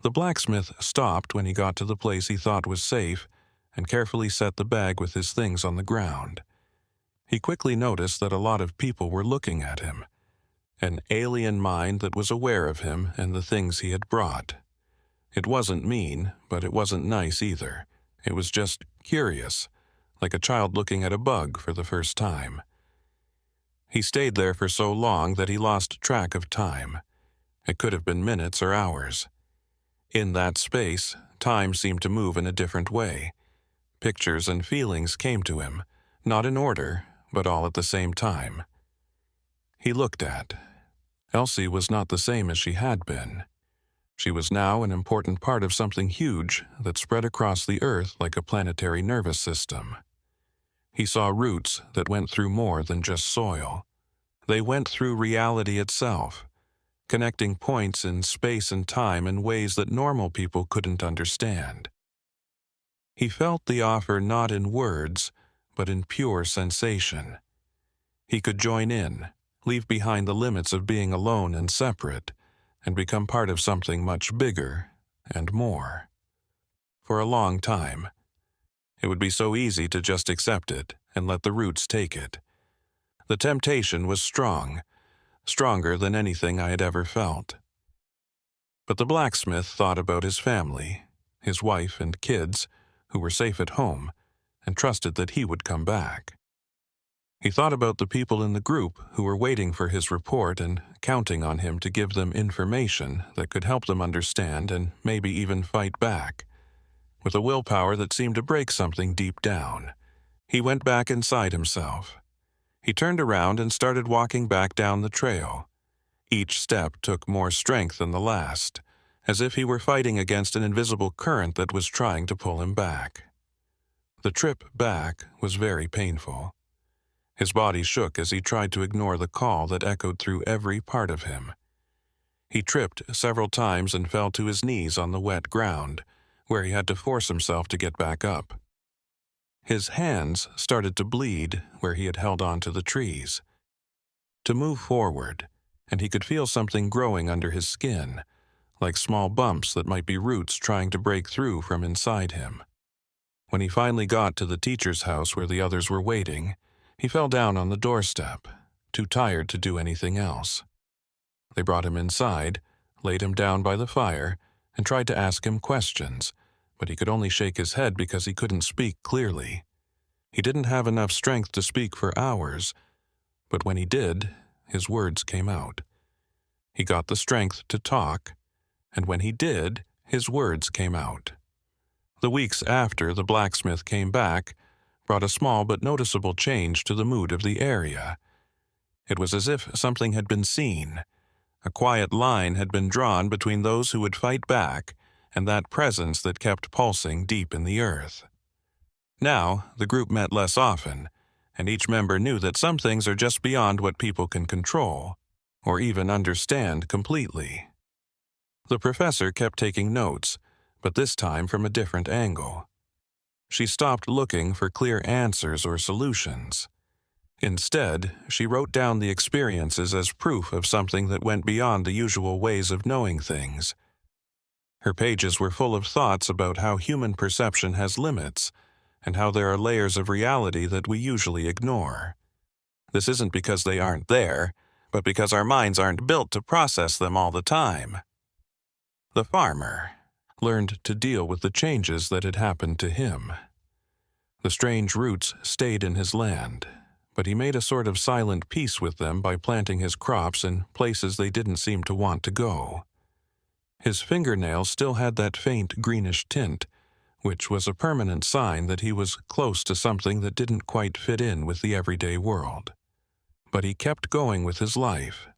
The blacksmith stopped when he got to the place he thought was safe and carefully set the bag with his things on the ground. He quickly noticed that a lot of people were looking at him, an alien mind that was aware of him and the things he had brought. It wasn't mean, but it wasn't nice either. It was just curious, like a child looking at a bug for the first time. He stayed there for so long that he lost track of time. It could have been minutes or hours. In that space, time seemed to move in a different way. Pictures and feelings came to him, not in order, but all at the same time. He looked at. Elsie was not the same as she had been. She was now an important part of something huge that spread across the earth like a planetary nervous system. He saw roots that went through more than just soil. They went through reality itself, connecting points in space and time in ways that normal people couldn't understand. He felt the offer not in words, but in pure sensation. He could join in, leave behind the limits of being alone and separate, and become part of something much bigger and more. For a long time, it would be so easy to just accept it and let the roots take it. The temptation was strong, stronger than anything I had ever felt. But the blacksmith thought about his family, his wife and kids, who were safe at home, and trusted that he would come back. He thought about the people in the group who were waiting for his report and counting on him to give them information that could help them understand and maybe even fight back. With a willpower that seemed to break something deep down, he went back inside himself. He turned around and started walking back down the trail. Each step took more strength than the last, as if he were fighting against an invisible current that was trying to pull him back. The trip back was very painful. His body shook as he tried to ignore the call that echoed through every part of him. He tripped several times and fell to his knees on the wet ground, where he had to force himself to get back up. His hands started to bleed where he had held on to the trees. To move forward, and he could feel something growing under his skin, like small bumps that might be roots trying to break through from inside him. When he finally got to the teacher's house where the others were waiting, he fell down on the doorstep, too tired to do anything else. They brought him inside, laid him down by the fire, and tried to ask him questions, but he could only shake his head because he couldn't speak clearly. He didn't have enough strength to speak for hours, but when he did, his words came out. He got the strength to talk, and when he did, his words came out. The weeks after the blacksmith came back brought a small but noticeable change to the mood of the area. It was as if something had been seen. A quiet line had been drawn between those who would fight back and that presence that kept pulsing deep in the earth. Now, the group met less often, and each member knew that some things are just beyond what people can control, or even understand completely. The professor kept taking notes, but this time from a different angle. She stopped looking for clear answers or solutions. Instead, she wrote down the experiences as proof of something that went beyond the usual ways of knowing things. Her pages were full of thoughts about how human perception has limits, and how there are layers of reality that we usually ignore. This isn't because they aren't there, but because our minds aren't built to process them all the time. The farmer learned to deal with the changes that had happened to him. The strange roots stayed in his land, but he made a sort of silent peace with them by planting his crops in places they didn't seem to want to go. His fingernails still had that faint greenish tint, which was a permanent sign that he was close to something that didn't quite fit in with the everyday world. But he kept going with his life,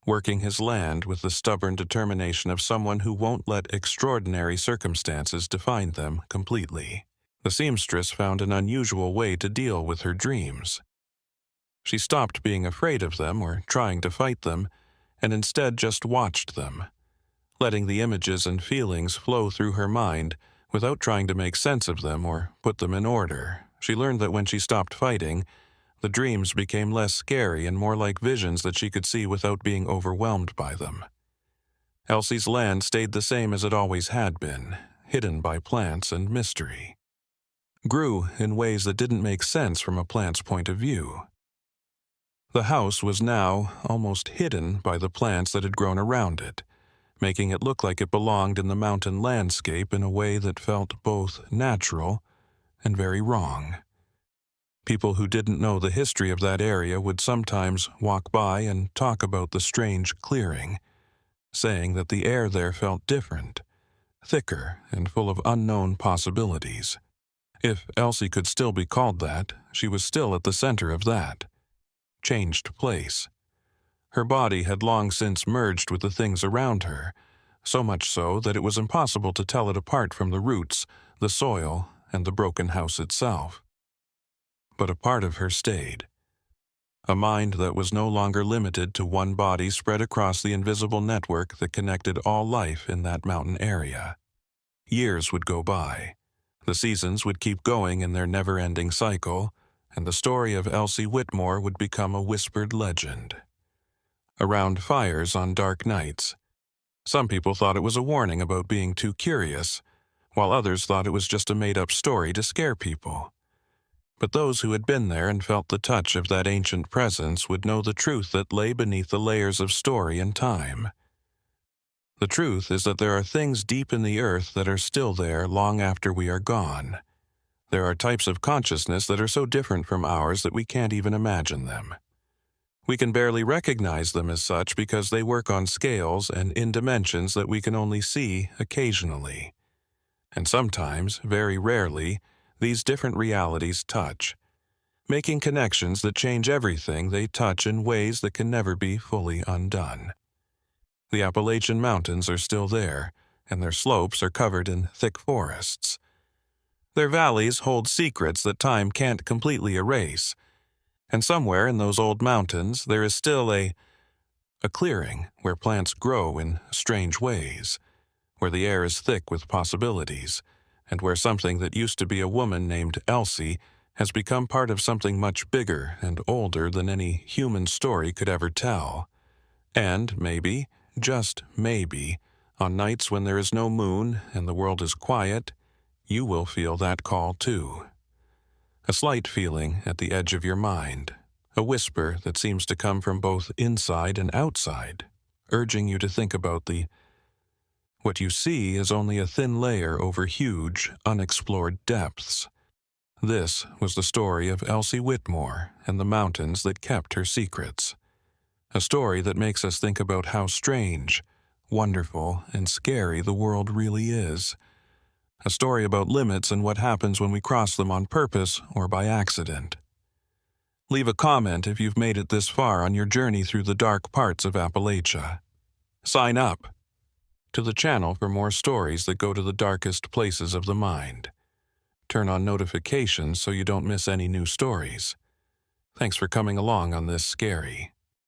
working his land with the stubborn determination of someone who won't let extraordinary circumstances define them completely. The seamstress found an unusual way to deal with her dreams. She stopped being afraid of them or trying to fight them, and instead just watched them, letting the images and feelings flow through her mind without trying to make sense of them or put them in order. She learned that when she stopped fighting, the dreams became less scary and more like visions that she could see without being overwhelmed by them. Elsie's land stayed the same as it always had been, hidden by plants and mystery. Grew in ways that didn't make sense from a plant's point of view. The house was now almost hidden by the plants that had grown around it, making it look like it belonged in the mountain landscape in a way that felt both natural and very wrong. People who didn't know the history of that area would sometimes walk by and talk about the strange clearing, saying that the air there felt different, thicker, and full of unknown possibilities. If Elsie could still be called that, she was still at the center of that changed place. Her body had long since merged with the things around her, so much so that it was impossible to tell it apart from the roots, the soil, and the broken house itself. But a part of her stayed. A mind that was no longer limited to one body spread across the invisible network that connected all life in that mountain area. Years would go by. The seasons would keep going in their never-ending cycle, and the story of Elsie Whitmore would become a whispered legend. Around fires on dark nights, some people thought it was a warning about being too curious, while others thought it was just a made-up story to scare people. But those who had been there and felt the touch of that ancient presence would know the truth that lay beneath the layers of story and time. The truth is that there are things deep in the earth that are still there long after we are gone. There are types of consciousness that are so different from ours that we can't even imagine them. We can barely recognize them as such because they work on scales and in dimensions that we can only see occasionally. And sometimes, very rarely, these different realities touch, making connections that change everything they touch in ways that can never be fully undone. The Appalachian Mountains are still there, and their slopes are covered in thick forests. Their valleys hold secrets that time can't completely erase, and somewhere in those old mountains there is still a clearing where plants grow in strange ways, where the air is thick with possibilities, and where something that used to be a woman named Elsie has become part of something much bigger and older than any human story could ever tell. And maybe, just maybe, on nights when there is no moon and the world is quiet, you will feel that call too. A slight feeling at the edge of your mind, a whisper that seems to come from both inside and outside, urging you to think about what you see is only a thin layer over huge, unexplored depths. This was the story of Elsie Whitmore and the mountains that kept her secrets. A story that makes us think about how strange, wonderful, and scary the world really is. A story about limits and what happens when we cross them on purpose or by accident. Leave a comment if you've made it this far on your journey through the dark parts of Appalachia. Sign up to the channel for more stories that go to the darkest places of the mind. Turn on notifications so you don't miss any new stories. Thanks for coming along on this scary,